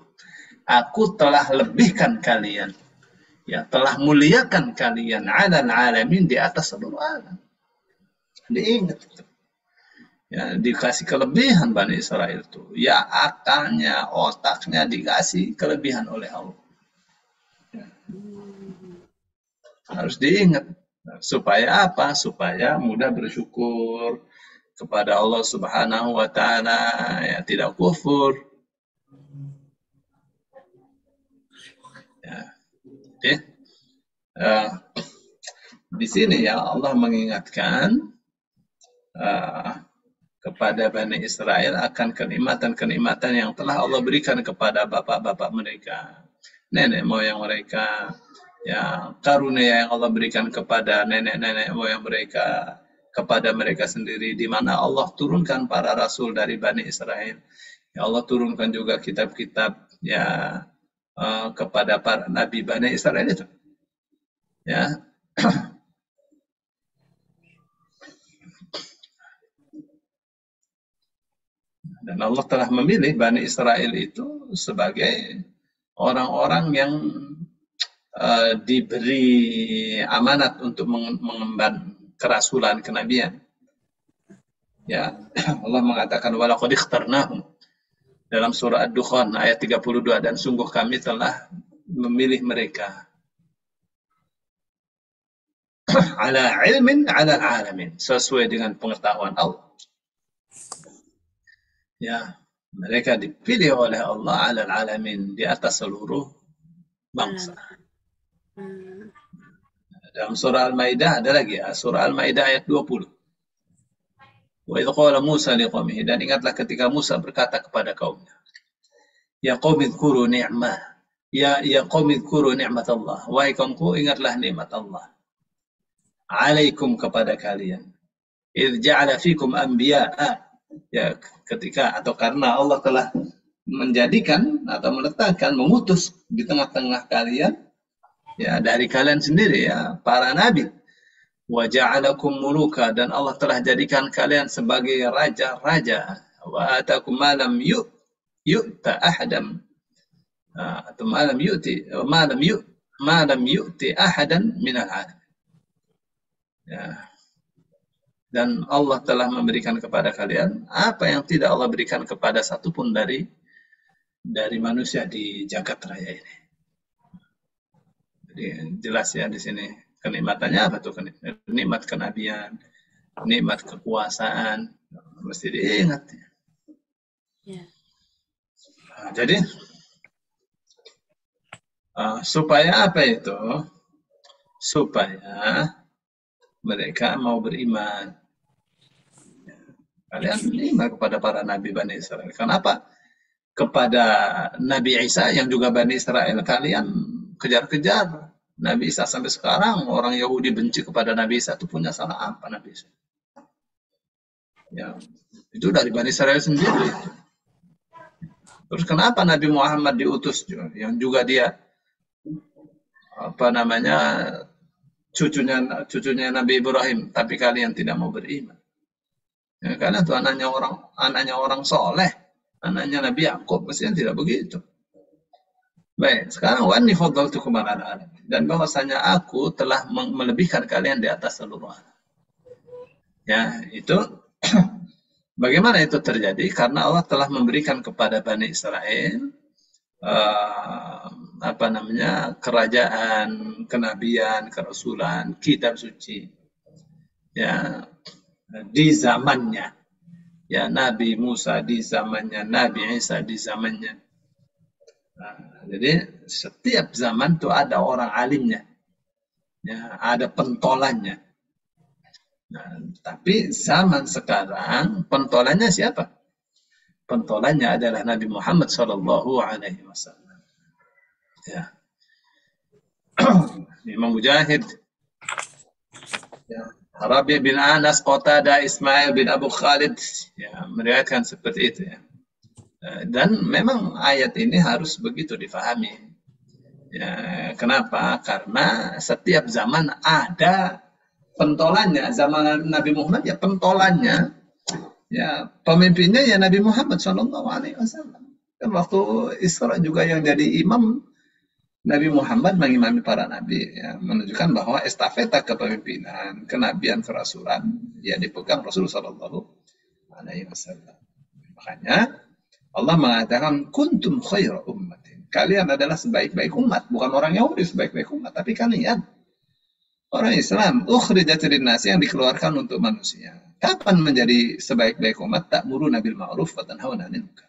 S1: Aku telah lebihkan kalian. Ya, telah muliakan kalian alal alamin, di atas seluruh alam. Diingat itu. Ya, dikasih kelebihan Bani Israel itu. Ya, akalnya, otaknya dikasih kelebihan oleh Allah. Ya. Harus diingat. Supaya apa? Supaya mudah bersyukur kepada Allah Subhanahu wa taala, ya, tidak kufur. Ya. Oke. Di sini ya Allah mengingatkan kepada Bani Israel akan kenikmatan-kenikmatan yang telah Allah berikan kepada bapak-bapak mereka, nenek moyang mereka, ya, karunia yang Allah berikan kepada nenek-nenek moyang mereka, kepada mereka sendiri, di mana Allah turunkan para rasul dari Bani Israel. Ya, Allah turunkan juga kitab-kitab ya kepada para nabi Bani Israel itu. Ya. Dan Allah telah memilih Bani Israel itu sebagai orang-orang yang diberi amanat untuk mengemban kerasulan, kenabian. Ya, Allah mengatakan walaqad ikhtarnahum dalam surah Ad-Dukhan ayat 32, dan sungguh kami telah memilih mereka ala ilmin ala alamin, sesuai dengan pengetahuan Allah. Ya, mereka dipilih oleh Allah alal alamin, di atas seluruh bangsa. Dalam surah Al-Maidah ada lagi, surah Al-Maidah ayat 20. Wa idh qala Musa liqaumihi, dan ingatlah ketika Musa berkata kepada kaumnya, ya qaumi dzkuru ni'mah, ya qaumi dzkuru ni'mat Allah, wahai kaumku ingatlah nikmat Allah alaikum, kepada kalian. Idh ja'ala fikum anbiya'a, ya, ketika atau karena Allah telah menjadikan atau meletakkan, mengutus di tengah-tengah kalian, ya, dari kalian sendiri, ya, para nabi. Wa ja'alakum muluka, dan Allah telah jadikan kalian sebagai raja-raja. Wa atakum ma lam yu'ta ahadam, atau ma lam yu'ti ahadan minal alamin. Ya. Dan Allah telah memberikan kepada kalian apa yang tidak Allah berikan kepada satupun dari manusia di jagat raya ini. Jadi jelas ya di sini kenikmatannya apa tuh? Nikmat kenabian, nikmat kekuasaan, mesti diingat. Ya. Nah, jadi supaya apa itu? Supaya mereka mau beriman. Kalian beriman kepada para nabi Bani Israel. Kenapa? Kepada Nabi Isa yang juga Bani Israel, kalian kejar-kejar. Nabi Isa sampai sekarang orang Yahudi benci kepada Nabi Isa. Itu punya salah apa Nabi Isa? Ya, itu dari Bani Israel sendiri. Terus kenapa Nabi Muhammad diutus yang juga dia cucunya Nabi Ibrahim, tapi kalian tidak mau beriman. Ya, karena itu anaknya orang soleh, anaknya Nabi Yakub, mestinya tidak begitu. Baik, sekarang wa anni faddaltukum 'alal alamin. dan bahwasanya aku telah melebihkan kalian di atas seluruh alam. Ya, itu bagaimana itu terjadi? Karena Allah telah memberikan kepada Bani Israel kerajaan, kenabian, kerasulan, kitab suci. Ya, di zamannya. Ya, Nabi Musa di zamannya, Nabi Isa di zamannya. Nah, jadi setiap zaman itu ada orang alimnya. Ya, ada pentolannya. Nah, tapi zaman sekarang pentolannya siapa? Pentolannya adalah Nabi Muhammad Sallallahu Alaihi Wasallam. Ya. Imam Mujahid, ya. Rabi bin Anas, Qatadah, Ismail bin Abu Khalid, ya, meriwayatkan seperti itu. Ya. Dan memang ayat ini harus begitu difahami. Ya, kenapa? Karena setiap zaman ada pentolannya. Zaman Nabi Muhammad ya pentolannya, ya pemimpinnya ya Nabi Muhammad Sallallahu Alaihi Wasallam. Dan waktu Isra juga yang jadi imam Nabi Muhammad mengimami para nabi, ya, menunjukkan bahwa estafeta kepemimpinan, kenabian, kerasulan ya dipegang Rasulullah Sallallahu Alaihi Wasallam. Makanya Allah mengatakan kuntum khaira ummatin. Kalian adalah sebaik-baik umat, bukan orang Yahudi sebaik-baik umat, tapi kalian orang Islam, ukhrijat lin-nas, yang dikeluarkan untuk manusia. Kapan menjadi sebaik-baik umat? Ta'muruna bil ma'ruf wa tanhauna 'anil munkar.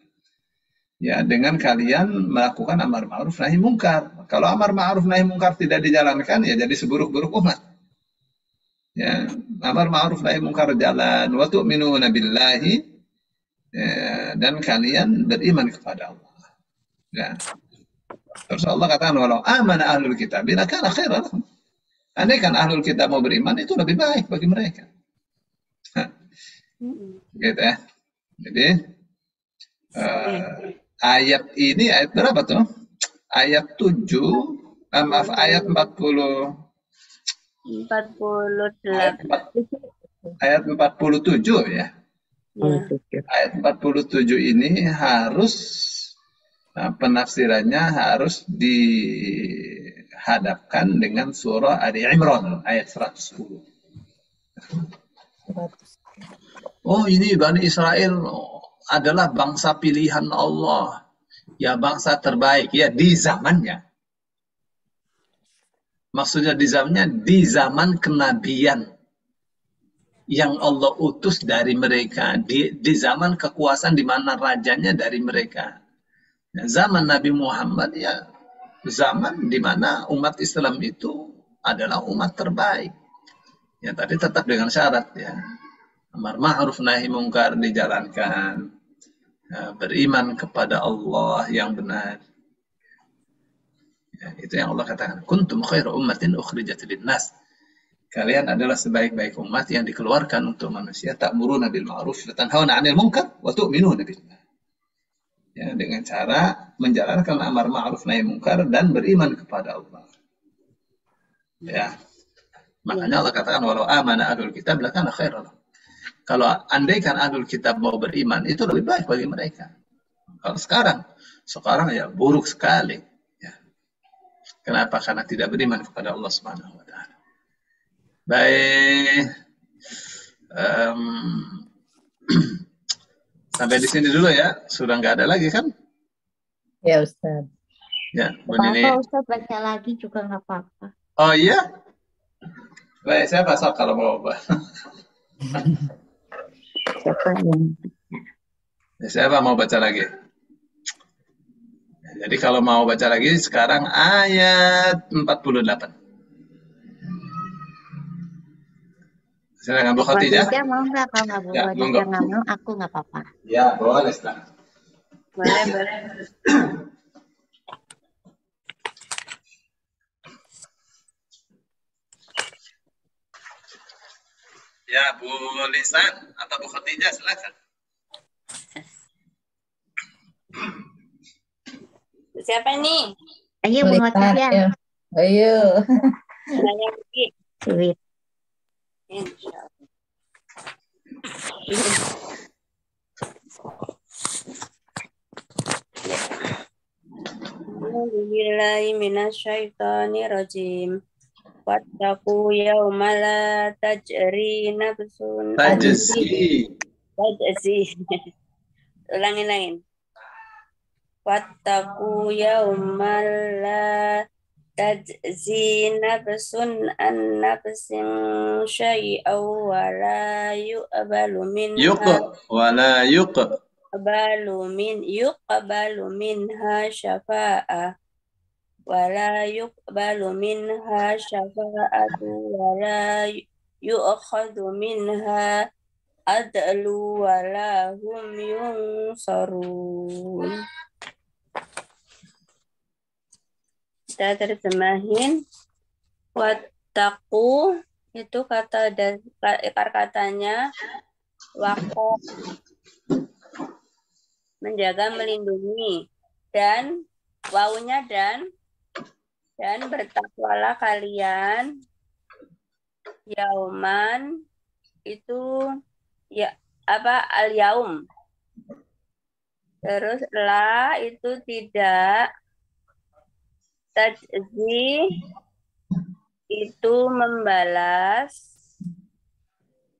S1: Ya, dengan kalian melakukan amar ma'ruf nahi mungkar. Kalau amar ma'ruf nahi mungkar tidak dijalankan, ya jadi seburuk-buruk umat. Ya, amar ma'ruf nahi mungkar jalan, wa tu'minuna billahi, ya, dan kalian beriman kepada Allah. Ya. Terus Allah katakan walau amana ahlul kitab lakana khairan lahum. Andai kan ahlul kitab mau beriman, itu lebih baik bagi mereka. Gitu ya. Jadi ayat ini ayat berapa tuh? Ayat 7, ayat 40.
S5: 48.
S1: Ayat 47 ya. Ayat 47 ini harus penafsirannya harus dihadapkan dengan surah Ali Imran ayat 110. Oh, ini Bani Israel adalah bangsa pilihan Allah. Ya, bangsa terbaik ya di zamannya. Maksudnya di zamannya, di zaman kenabian yang Allah utus dari mereka, di zaman kekuasaan di mana rajanya dari mereka. Nah, zaman Nabi Muhammad ya zaman di mana umat Islam itu adalah umat terbaik. Ya, tapi tetap dengan syarat ya. Amar ma'ruf nahi mungkar dijalankan. Ya, beriman kepada Allah yang benar. Ya, itu yang Allah katakan. Kuntum khairu ummatin ukhrijat lin-nas. Kalian adalah sebaik-baik umat yang dikeluarkan untuk manusia. Ta'muruna bil ma'ruf wa tanhauna 'anil munkar wa tu'minuna billah. Ya, dengan cara menjalankan amar ma'ruf nahi mungkar dan beriman kepada Allah. Ya. Makanya Allah katakan walau amana ahlul kitab lakana khairan. Kalau andaikan ahlul kitab mau beriman, itu lebih baik bagi mereka. Kalau sekarang ya buruk sekali. Ya. Kenapa? Karena tidak beriman kepada Allah Subhanahu wa taala. Baik. Sampai di sini dulu ya. Sudah nggak ada lagi kan?
S3: Ya Ustaz.
S1: Ya,
S4: Apa Ustaz baca lagi juga nggak apa-apa.
S1: Oh iya? Baik, saya pasal kalau mau. Siapa mau baca lagi? Jadi kalau mau baca lagi sekarang ayat 48. Silakan Bu Khadijah.
S4: Mau nggak? Kalau nggak boleh, nggak mau, aku nggak apa-apa.
S1: Ya, boleh, Ustaz.
S5: Boleh.
S1: Ya, Bu Lisan atau Bu Khadijah, silakan.
S5: Siapa nih?
S4: Ayo Bu Khadijah.
S3: Ayo.
S5: Saya pergi.
S4: Sweet.
S5: Insya Allah. A'udzu billahi minasyaitonir rajim. Wattaqu yawma la tajri nafsun
S1: Tajzi.
S5: Ulangin. Wattaqu yawma la tajzi nafsun an nafsin syai'aw wa la yuqbalu minha syafa'ah wala yuqbalu minha syafa'atu wala yu'khadhu minha adlu wala hum yunsarun. Kita terjemahin. Wattaqu itu kata dan katanya waqaf, menjaga, melindungi, dan wawunya dan bertakwalah kalian yauman itu ya al-yaum. Terus la itu tidak, tajzi itu membalas,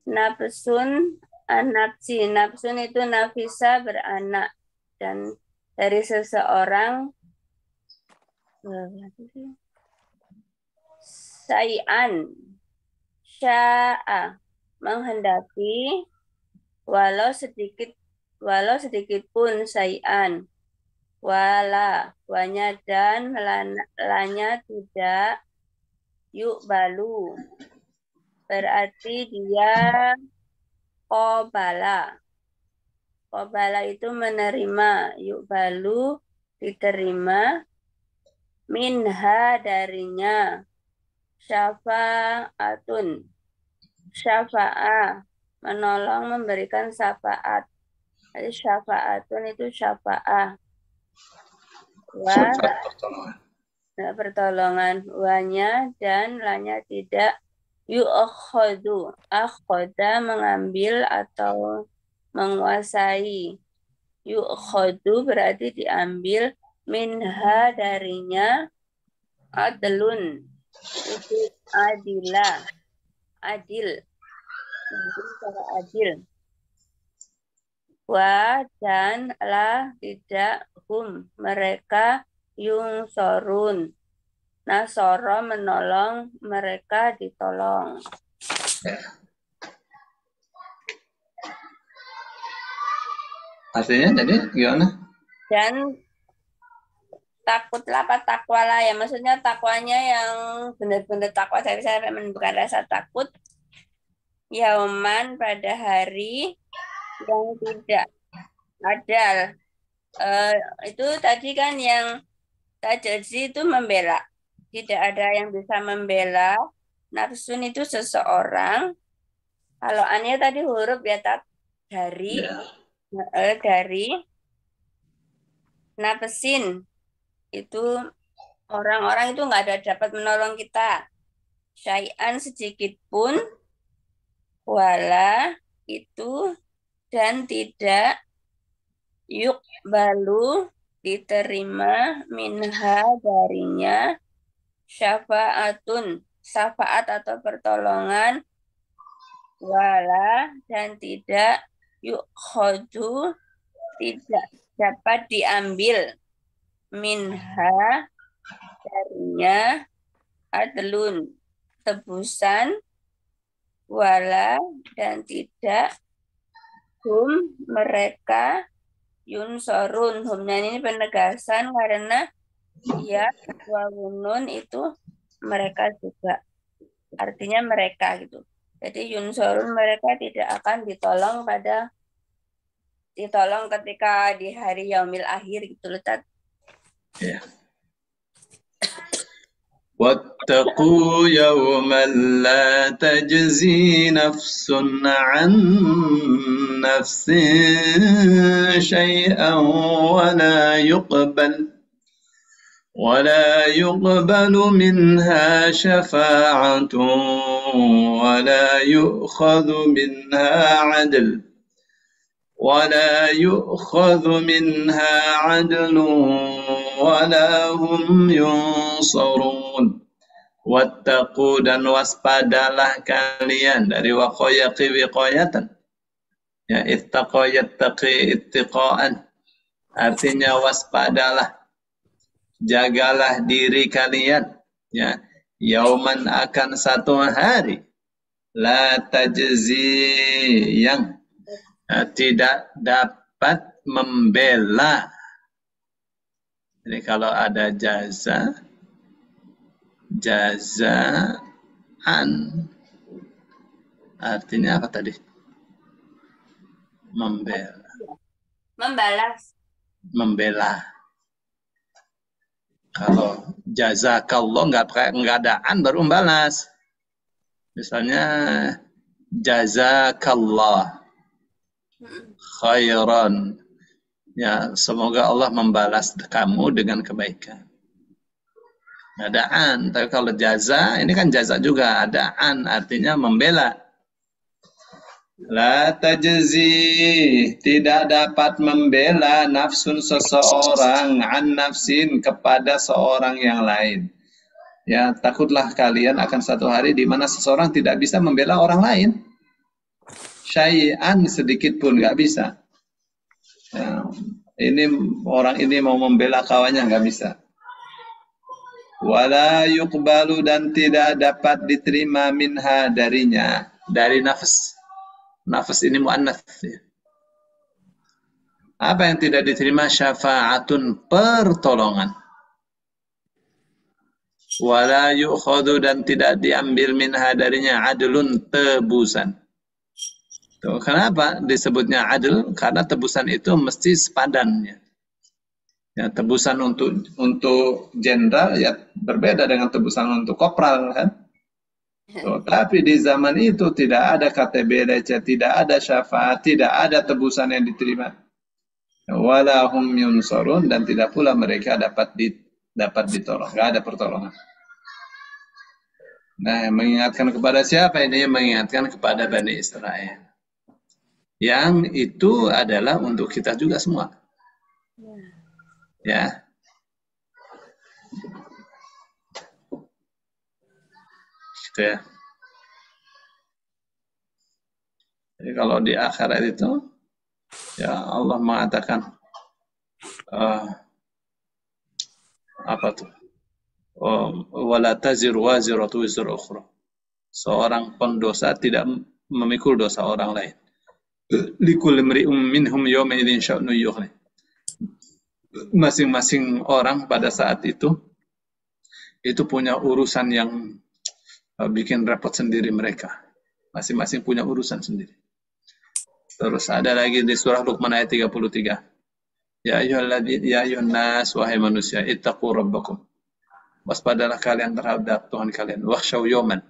S5: nafsun an-nafsi, nafsun itu nafisa beranak, dan dari seseorang sayan sya'a menghendaki walau sedikit pun sayan wala wanya dan lanya tidak yu'balu berarti dia qobala itu menerima, yu'balu diterima, minha darinya, syafa'atun syafa'ah menolong, memberikan syafaat. Jadi syafa'atun itu syafa'ah. Pertolongan. Wanya dan lanya tidak, yu'khadu, akhoda mengambil atau menguasai. Yu'khadu berarti diambil, minha darinya, adlun itu adilah, adil, secara adil. Wa dan la tidak, hum mereka, yungsorun nasoro menolong, mereka ditolong.
S1: Artinya jadi gimana?
S5: Dan takutlah apa takwalah ya, maksudnya takwanya yang benar-benar takwa sampai menimbulkan rasa takut. Yauman pada hari yang tidak ada. Itu tadi kan yang tajzi itu membela. Tidak ada yang bisa membela. Nafsun itu seseorang. Kalau annya tadi huruf ya dari nafsin itu orang-orang itu nggak ada dapat menolong kita. Syai'an sedikit pun, wala itu dan tidak, yuqbalu diterima, minha darinya, syafa'atun syafaat atau pertolongan, wala dan tidak, yukhadu tidak dapat diambil, minha darinya, adlun tebusan, wala dan tidak, hum mereka, yunsorun, humnya ini penegasan karena ya wawunun itu mereka juga, artinya mereka gitu. Jadi yunsorun mereka tidak akan ditolong ketika di hari yaumil akhir gitu loh Tat.
S1: Ya. Wattaqu yawman la tajzi nafsun an nafsin syai'an ولا يقبل منها شفاعة ولا يؤخذ منها عدل ولا هم ينصرون. Wattaqu, dan waspadalah kalian dari waqayaqi wiqayatan. Ya, ittaqa yattaqi ittiqaan. Artinya waspadalah, jagalah diri kalian. Ya, yauman, akan satu hari, la tajzi, yang tidak dapat membela. Jadi kalau ada jazaan, artinya apa tadi? Membela. Kalau jazakallah nggak ada an baru membalas. Misalnya jazakallah khairan. Ya, semoga Allah membalas kamu dengan kebaikan. Ada an, tapi kalau jaza, ini kan jaza juga, ada an, artinya membela. La tajzi, tidak dapat membela nafsun seseorang an nafsin, kepada seorang yang lain. Ya, takutlah kalian akan satu hari di mana seseorang tidak bisa membela orang lain. Syai'an, sedikit pun nggak bisa. Ya, ini orang ini mau membela kawannya nggak bisa. Wala yuqbalu, dan tidak dapat diterima minha, darinya, dari nafs. Nafs ini muannats. Apa yang tidak diterima? Syafa'atun, pertolongan. Wala yu'khadhu, dan tidak diambil minha, darinya, adlun, tebusan. Tuh, kenapa disebutnya adl? Karena tebusan itu mesti sepadannya. Ya, tebusan untuk jenderal ya berbeda dengan tebusan untuk kopral, kan? So, tapi di zaman itu tidak ada KTBDC, tidak ada syafaat, tidak ada tebusan yang diterima. Wala hum yunsarun, dan tidak pula mereka dapat ditolong, nggak ada pertolongan. Nah, mengingatkan kepada siapa ini? Mengingatkan kepada Bani Israel. Yang itu adalah untuk kita juga semua. Ya. Gitu ya. Jadi kalau di akhirat itu, ya Allah mengatakan apa tuh? Wala taziru waziratu wizra ukhra. Seorang pendosa tidak memikul dosa orang lain. Likulli imri'in minhum yawma idzin sya'nu yughni. Masing-masing orang pada saat itu punya urusan yang bikin repot sendiri mereka. Masing-masing punya urusan sendiri. Terus ada lagi di surah Luqman ayat 33. Ya ayyuhan nas, wahai manusia, ittaqu rabbakum. Waspadalah kalian terhadap Tuhan kalian. Wakhshaw yawman.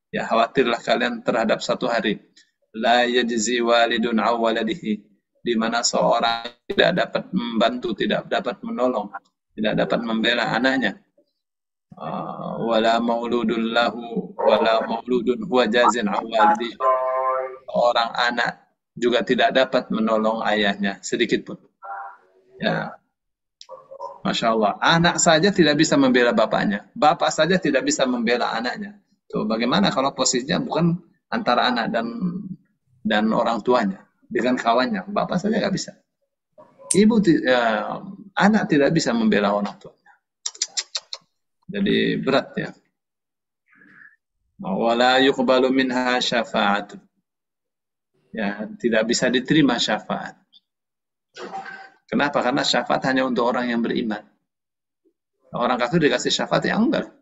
S1: Ya, khawatirlah kalian terhadap satu hari. La yajzi walidun aw waladihi, di mana seorang tidak dapat membantu, tidak dapat menolong, tidak dapat membela anaknya. Wala mauludun lahu wala mauludun huwa jazin an walidihi. Orang anak juga tidak dapat menolong ayahnya sedikit pun. Ya. Masya Allah. Anak saja tidak bisa membela bapaknya. Bapak saja tidak bisa membela anaknya. Tuh, bagaimana kalau posisinya bukan antara anak dan orang tuanya, dengan kawannya, bapak saja nggak bisa. Anak tidak bisa membela orang tuanya. Jadi berat ya. Wala yuqbalu minha syafa'at. Ya, tidak bisa diterima syafaat. Kenapa? Karena syafaat hanya untuk orang yang beriman. Orang kafir dikasih syafaat ya enggak.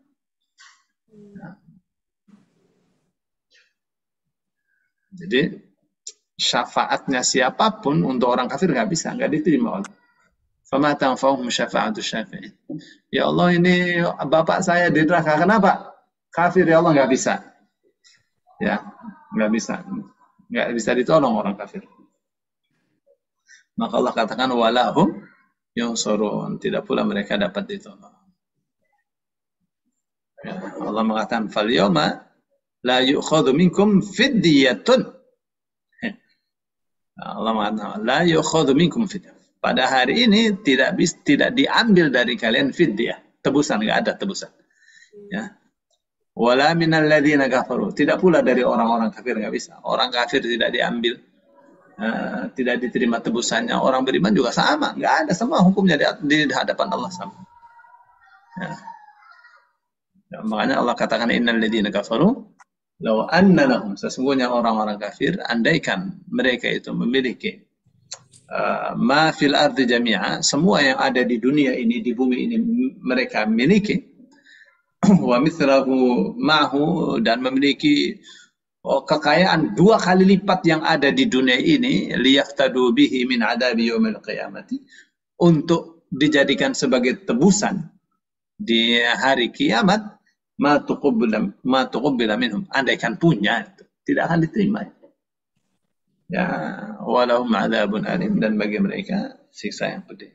S1: Jadi syafaatnya siapapun untuk orang kafir nggak bisa, nggak diterima Allah. Fama tanfa'uhum syafa'atu syafi'in. Ya Allah, ini bapak saya di neraka, kenapa? Kafir, ya Allah, nggak bisa. Ya, nggak bisa ditolong orang kafir. Maka Allah katakan walahum yunsurun, tidak pula mereka dapat ditolong. Ya, Allah mengatakan fal yawma la yu'khadhu minkum fidyatun. Allah mengatakan la yu'khadhu minkum fidyah. pada hari ini tidak diambil dari kalian fidyah, tebusan, nggak ada tebusan. Ya. Wala minal ladzina kafaru, tidak pula dari orang-orang kafir, nggak bisa. Orang kafir tidak diambil, tidak diterima tebusannya. Orang beriman juga sama, nggak ada, semua hukumnya di hadapan Allah sama. Ya. Ya, makanya Allah katakan innal ladzina kafaru law anna lahum, sesungguhnya orang-orang kafir andaikan mereka itu memiliki ma fil ardi jami'a, semua yang ada di dunia ini, di bumi ini mereka miliki, wa mithlahu ma'hu, dan memiliki kekayaan 2 kali lipat yang ada di dunia ini, liyaftadu bihi min adabi yaumil qiyamati, untuk dijadikan sebagai tebusan di hari kiamat, ma tuqabbala minhum, andaikan punya tidak akan diterima. Ya, walahum adzabun alim, dan bagi mereka siksa yang pedih.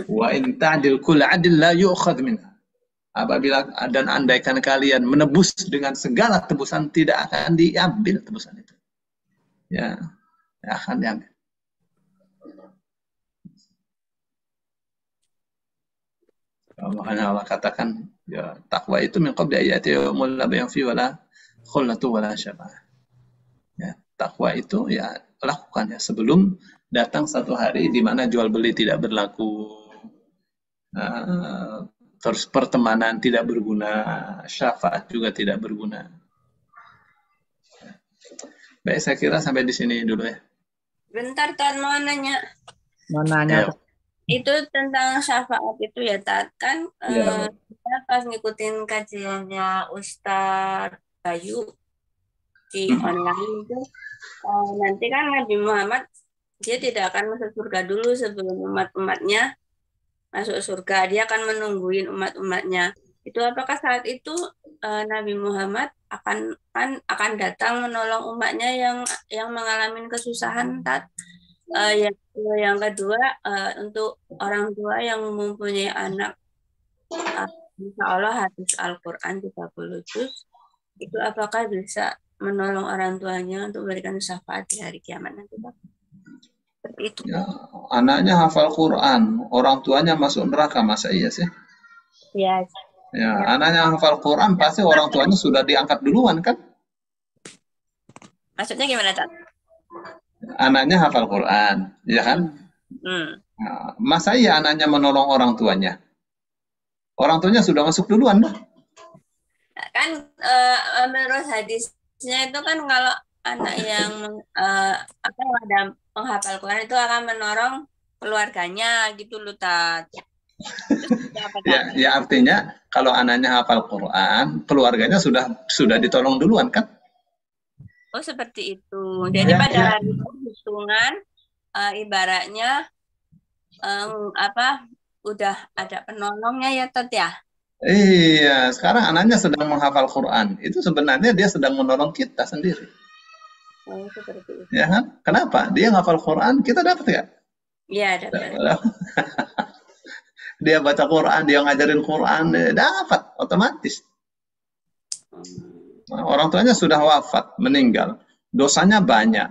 S1: Wa in ta'dil kull 'adl la yu'khadh minha, apabila dan andaikan kalian menebus dengan segala tebusan, tidak akan diambil tebusan itu. Ya, akan diambil. Makanya Allah katakan, ya, takwa itu min qabli ayati yaumul la bay'un fi wala khullatu wala syafa'ah. Ya, takwa itu ya lakukan ya sebelum datang satu hari di mana jual beli tidak berlaku, terus pertemanan tidak berguna, syafaat juga tidak berguna. Baik, saya kira sampai di sini dulu ya.
S5: Bentar, Tat, mau nanya.
S2: Mau nanya.
S5: Itu tentang syafaat itu ya, Tat. Kan
S1: Ya.
S5: kita pas ngikutin kajiannya Ustadz Bayu di online itu, nanti kan Nabi Muhammad dia tidak akan masuk surga dulu sebelum umat-umatnya masuk surga. Dia akan menungguin umat-umatnya. Itu apakah saat itu Nabi Muhammad akan datang menolong umatnya yang mengalami kesusahan, Tat? Yang kedua, untuk orang tua yang mempunyai anak, insya Allah hadis Al-Quran 30 juz, itu apakah bisa menolong orang tuanya untuk memberikan syafaat di hari kiamat nanti, Pak? Seperti itu.
S1: Ya, anaknya hafal Quran, orang tuanya masuk neraka, masa iya sih?
S5: Ya.
S1: Ya, anaknya hafal Quran, pasti orang tuanya sudah diangkat duluan kan?
S5: Maksudnya gimana, Tat?
S1: Anaknya hafal Quran, ya kan? Nah, masa iya anaknya menolong orang tuanya? Orang tuanya sudah masuk duluan dah.
S5: Kan menurut hadisnya itu kan kalau anak yang ada penghafal Quran itu akan menolong keluarganya gitu loh, Tat.
S1: Ya, artinya kalau anaknya hafal Quran, keluarganya sudah ditolong duluan kan?
S5: Oh, seperti itu. Jadi pada hari perhitungan ibaratnya udah ada penolongnya ya, Tat ya?
S1: Iya, sekarang anaknya sedang menghafal Quran. Itu sebenarnya dia sedang menolong kita sendiri.
S5: Oh, seperti itu.
S1: Ya kan? Kenapa? Dia ngafal Quran, kita dapat ya?
S5: Iya, dapat.
S1: Dia baca Quran, dia ngajarin Quran, dapat otomatis. Nah, orang tuanya sudah wafat, meninggal. Dosanya banyak.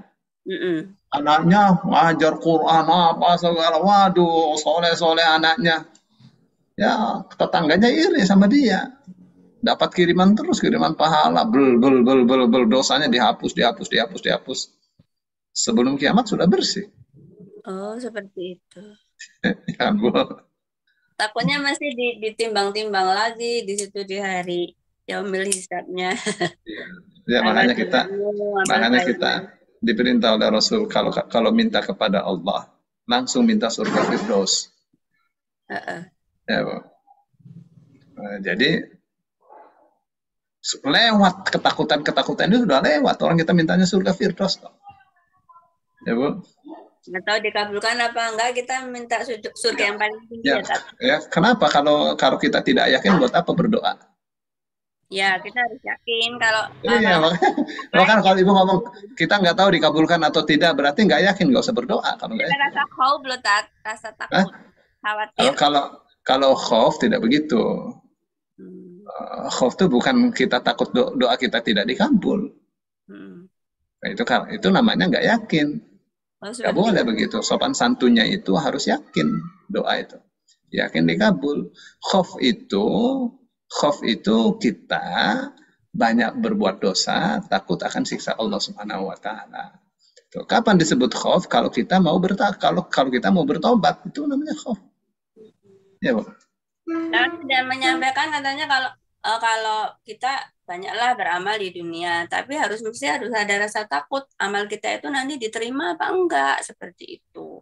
S1: Anaknya ngajar Quran, apa segala. Waduh, soleh-soleh anaknya. Ya, tetangganya iri sama dia. Dapat kiriman terus, kiriman pahala. Bel, dosanya dihapus. Sebelum kiamat sudah bersih.
S5: Oh, seperti itu.
S1: Ya, Bu.
S5: Takutnya masih ditimbang-timbang lagi di situ di hari yaumil hisabnya.
S1: Ya, makanya kita diperintah oleh Rasul kalau minta kepada Allah langsung minta surga Firdaus. Ya, Bu. Nah, jadi lewat ketakutan itu sudah lewat. Orang kita mintanya surga Firdaus. Ya, Bu.
S5: Nggak tahu dikabulkan apa enggak, kita minta surga yang paling tinggi
S1: ya, ya. Kenapa kalau kita tidak yakin, buat apa berdoa?
S5: Ya, kita harus yakin kalau
S1: iya, makanya kalau ibu ngomong kita nggak tahu dikabulkan atau tidak, berarti nggak yakin, nggak usah berdoa. Kalau nggak yakin.
S5: Rasa khauf loh, Tat, rasa takut, khawatir.
S1: Kalau khauf tidak begitu. Khauf itu bukan kita takut doa kita tidak dikabul. Nah, itu namanya nggak yakin.
S5: Oh,
S1: Nggak
S5: seperti
S1: boleh begitu. Sopan santunnya itu harus yakin doa itu. Yakin dikabul. Khauf itu kita banyak berbuat dosa, takut akan siksa Allah Subhanahu wa taala. Kapan disebut khauf? Kalau kita mau bertobat, itu namanya khauf. Ya, Bu.
S5: Nah, tidak menyampaikan katanya kalau kita banyaklah beramal di dunia, tapi harus ada rasa takut amal kita itu nanti diterima apa enggak, seperti itu.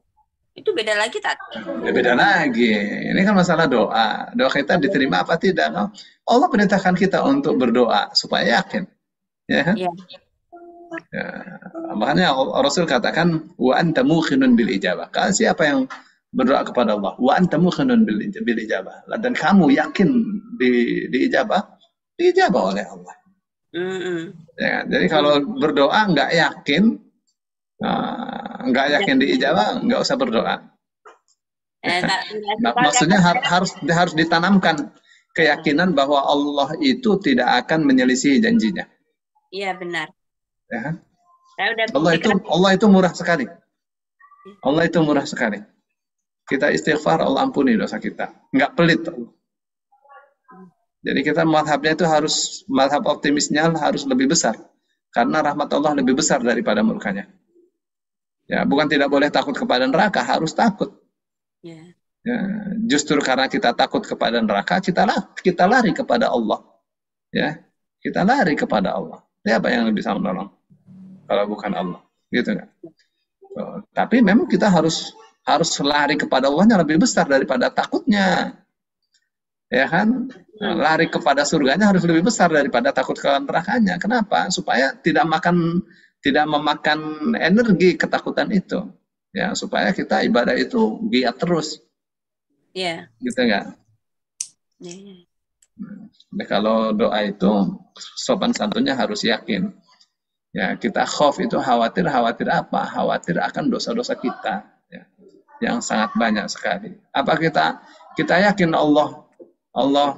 S5: Itu beda lagi tadi.
S1: Beda lagi. Ini kan masalah doa. Doa kita diterima apa tidak? Allah perintahkan kita untuk berdoa supaya yakin. Ya kan?
S5: Ya.
S1: Ya. Makanya Rasul katakan wa anta mukhinun bil ijabah. Siapa yang berdoa kepada Allah, wa anta mukhinun bil ijabah. Dan kamu yakin diijabah oleh Allah. Ya, jadi kalau berdoa nggak yakin diijabah, nggak usah berdoa. Maksudnya harus ditanamkan keyakinan bahwa Allah itu tidak akan menyelisihi janjinya.
S5: Iya, benar.
S1: Ya kan?
S5: Saya
S1: Allah itu murah sekali. Allah itu murah sekali. Kita istighfar, Allah ampuni dosa kita. Nggak pelit. Jadi kita mazhabnya itu mazhab optimisnya harus lebih besar. Karena rahmat Allah lebih besar daripada murkanya. Ya, bukan tidak boleh takut kepada neraka, harus takut.
S5: Ya.
S1: Ya, justru karena kita takut kepada neraka, kita lari kepada Allah. Ya, kita lari kepada Allah. Siapa yang bisa menolong kalau bukan Allah? Gitu kan? Tapi memang kita harus lari kepada Allah-nya lebih besar daripada takutnya. Ya kan? Lari kepada surganya harus lebih besar daripada takut ke nerakanya. Kenapa? Supaya tidak memakan energi ketakutan itu. Ya, supaya kita ibadah itu giat terus.
S5: Iya.
S1: Gitu enggak?
S5: Iya.
S1: Nah, kalau doa itu sopan santunnya harus yakin. Ya, kita khauf itu khawatir apa? Khawatir akan dosa-dosa kita, ya, yang sangat banyak sekali. Apa kita yakin Allah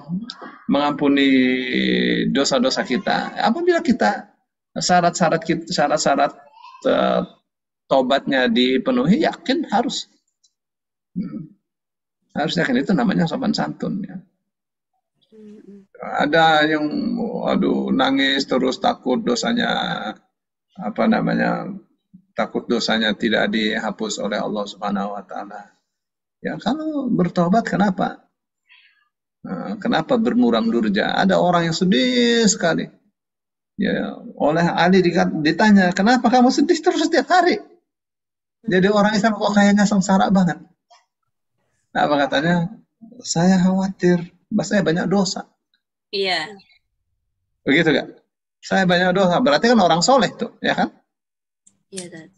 S1: mengampuni dosa-dosa kita? Apabila kita syarat-syarat tobatnya dipenuhi, yakin harus yakin. Itu namanya sopan santun, ya. Ada yang nangis terus takut dosanya takut dosanya tidak dihapus oleh Allah Subhanahu wa taala. Ya, kalau bertobat kenapa? Kenapa bermuram durja? Ada orang yang sedih sekali. Ya, oleh Ali ditanya, "Kenapa kamu sedih terus setiap hari?" Jadi orang Islam kok kayaknya sengsara banget. Apa katanya? "Saya khawatir, saya banyak dosa."
S5: Iya.
S1: Begitu gak? Saya banyak dosa. Berarti kan orang soleh tuh, ya kan?
S5: Iya.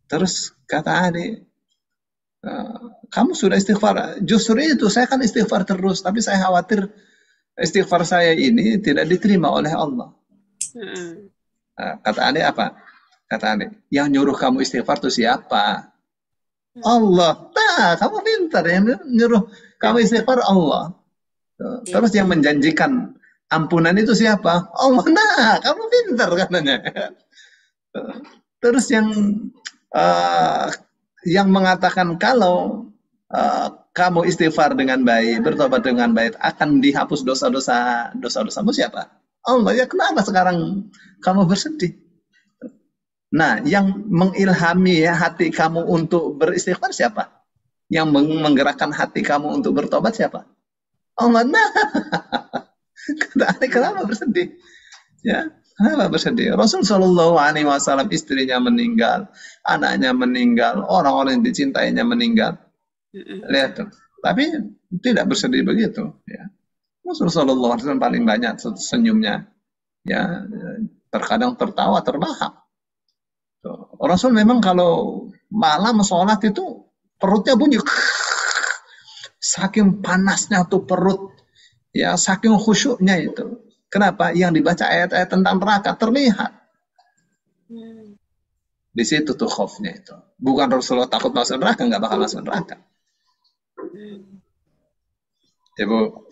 S1: Terus kata Ali, kamu sudah istighfar. Justru itu saya kan istighfar terus, tapi saya khawatir istighfar saya ini tidak diterima oleh Allah. Kata Ali apa? Kata Ali, yang nyuruh kamu istighfar itu siapa? Allah. Nah, kamu pintar, yang nyuruh kamu istighfar Allah. Terus yang menjanjikan ampunan itu siapa? Allah. Nah, kamu pintar katanya. Terus yang mengatakan kalau kamu istighfar dengan baik, bertobat dengan baik, akan dihapus dosa-dosamu siapa? Allah. Ya, kenapa sekarang kamu bersedih? Nah, yang mengilhami hati kamu untuk beristighfar siapa? Yang menggerakkan hati kamu untuk bertobat siapa? Allah. Nah, kenapa bersedih? Ya, kenapa bersedih? Rasul Shallallahu Alaihi Wasallam istrinya meninggal, anaknya meninggal, orang-orang yang dicintainya meninggal. Lihat tuh. Tapi tidak bersedih begitu. Ya. Rasul Shallallahu Alaihi Wasallam paling banyak senyumnya. Ya, terkadang tertawa terbahak. Rasul memang kalau malam sholat itu perutnya bunyi. Saking panasnya tuh perut, ya, saking khusyuknya itu. Kenapa? Yang dibaca ayat-ayat tentang neraka terlihat. Di situ tuh khaufnya itu. Bukan Rasulullah takut masuk neraka, nggak bakal masuk neraka. Ya, Bu.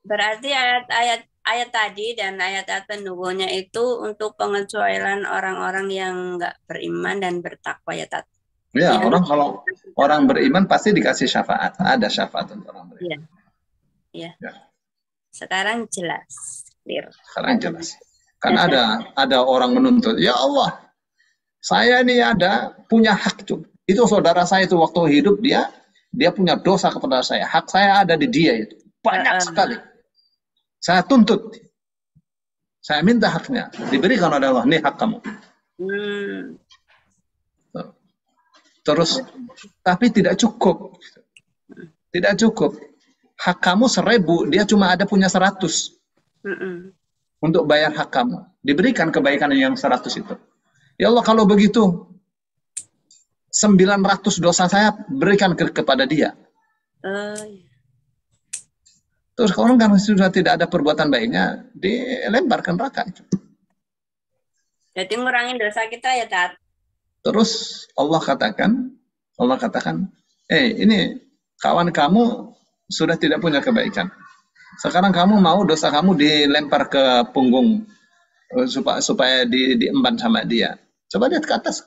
S5: Berarti ayat tadi dan ayat-ayat pendukungnya itu untuk pengecualian orang-orang yang nggak beriman dan bertakwa, ya, Tat?
S1: Ya, orang kalau orang beriman pasti dikasih syafaat. Ada syafaat untuk orang beriman.
S5: Iya.
S1: Ya.
S5: Sekarang jelas, clear.
S1: Sekarang jelas. Kan ada orang menuntut, ya Allah, saya ini punya hak tuh. Itu saudara saya itu waktu hidup dia punya dosa kepada saya. Hak saya ada di dia itu. Banyak sekali. Saya tuntut. Saya minta haknya. Diberikan oleh Allah. Ini hak kamu. Terus, tapi tidak cukup. Tidak cukup. Hak kamu 1.000, dia cuma ada punya 100. Untuk bayar hak kamu. Diberikan kebaikan yang 100 itu. Ya Allah, kalau begitu, 900 dosa saya berikan kepada dia. Terus kalau orang karena sudah tidak ada perbuatan baiknya, dilemparkan neraka itu.
S5: Jadi ngurangin dosa kita ya, Tat.
S1: Terus Allah katakan, ini kawan kamu sudah tidak punya kebaikan. Sekarang kamu mau dosa kamu dilempar ke punggung supaya diemban sama dia. Coba lihat ke atas.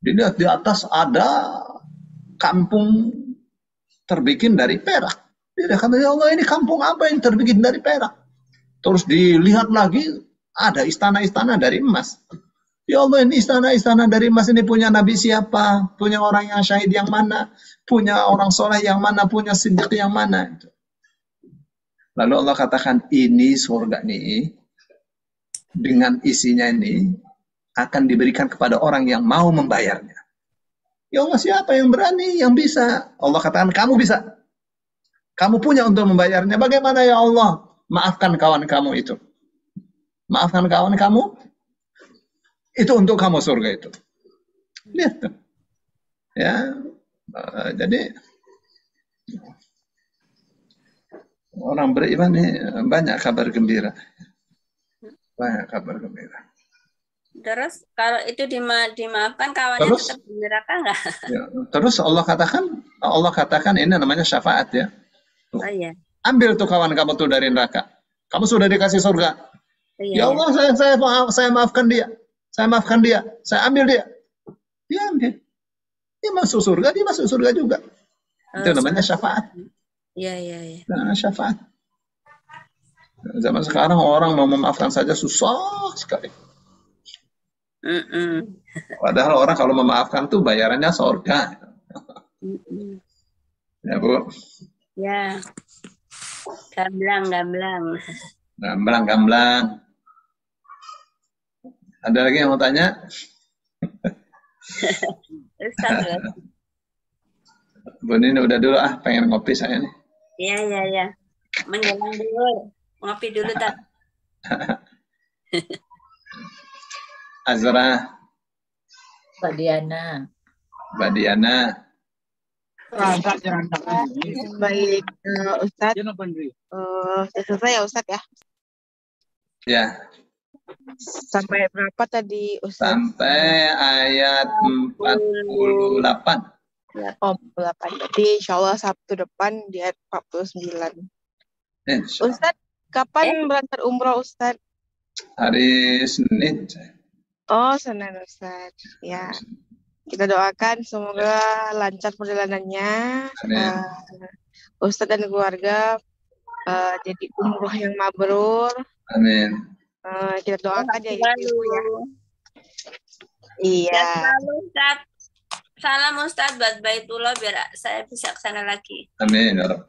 S1: Dilihat di atas ada kampung terbikin dari perak. Dia kata, ya Allah, ini kampung apa yang terbikin dari perak? Terus dilihat lagi ada istana-istana dari emas. Ya Allah, ini istana-istana dari emas ini punya nabi siapa? Punya orang yang syahid yang mana? Punya orang soleh yang mana? Punya siddiq yang mana? Lalu Allah katakan, ini surga ini dengan isinya ini akan diberikan kepada orang yang mau membayarnya. Ya Allah, siapa yang berani, yang bisa? Allah katakan, kamu bisa. Kamu punya untuk membayarnya. Bagaimana ya Allah? Maafkan kawan kamu itu. Maafkan kawan kamu. Itu untuk kamu surga itu. Lihat tuh. Ya. Jadi orang beriman ini banyak kabar gembira. Banyak kabar gembira.
S5: Terus kalau itu dimaafkan kawannya
S1: Terus,
S5: tetap di neraka nggak?
S1: Ya, terus Allah katakan ini namanya syafaat ya. Tuh.
S5: Oh iya.
S1: Ambil tuh kawan kamu tuh dari neraka. Kamu sudah dikasih surga.
S5: Iya,
S1: Ya Allah, saya maafkan dia. Saya maafkan dia. Saya ambil dia. Dia ambil. Dia masuk surga, dia masuk surga juga. Itu namanya syafaat.
S5: Iya.
S1: Nah, syafaat. Zaman sekarang orang mau memaafkan saja susah sekali. Padahal orang kalau memaafkan tuh bayarannya surga. Ya Bu.
S5: Ya. Gamblang.
S1: Gamblang. Ada lagi yang mau tanya?
S5: Ustaz.
S1: Bu Nini udah dulu pengen ngopi saya nih.
S5: Iya. Menjelang dulu. Ngopi dulu, Tat.
S1: Azra.
S3: Mbak Diana.
S6: Baik, Ustadz. Sudah selesai ya, Ustadz ya?
S1: Ya.
S6: Sampai berapa tadi, Ustadz?
S1: Sampai ayat 48.
S6: Oh, 48. Berarti insya Allah Sabtu depan di ayat 49. Ustadz, kapan berangkat umroh, Ustadz?
S1: Hari Senin.
S6: Oh, Senin, Ustadz. Ya. Kita doakan semoga lancar perjalanannya. Ustadz dan keluarga jadi umroh yang mabrur.
S1: Amin.
S6: Kita doakan ya Ibu ya.
S5: Iya.
S6: Iya.
S5: Salam Ustadz buat Baitullah biar saya bisa ke sana lagi.
S1: Amin. Ya Rabb.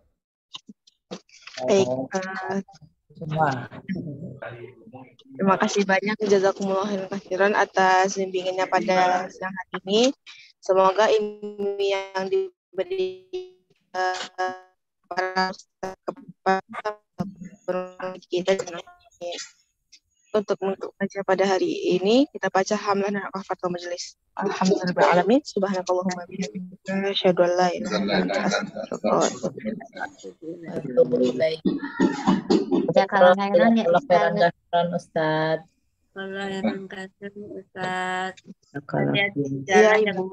S6: Baik. Terima kasih banyak jazakumullah khairan atas bimbingannya pada siang hari ini. Semoga ilmu yang diberi para kepada kita untuk membaca pada hari ini kita baca hamlan dan kafatul majelis. Alhamdulillah alamin subhanakallahumma bihamdika asyhadu an la ilaha illa anta astaghfiruka wa atubu ilaik.
S4: Jazakallah khairan ya
S3: Ustaz. Ustaz.
S5: Allah yang kasih Ustaz.
S3: Jazakallah.
S6: Iya, Ibu.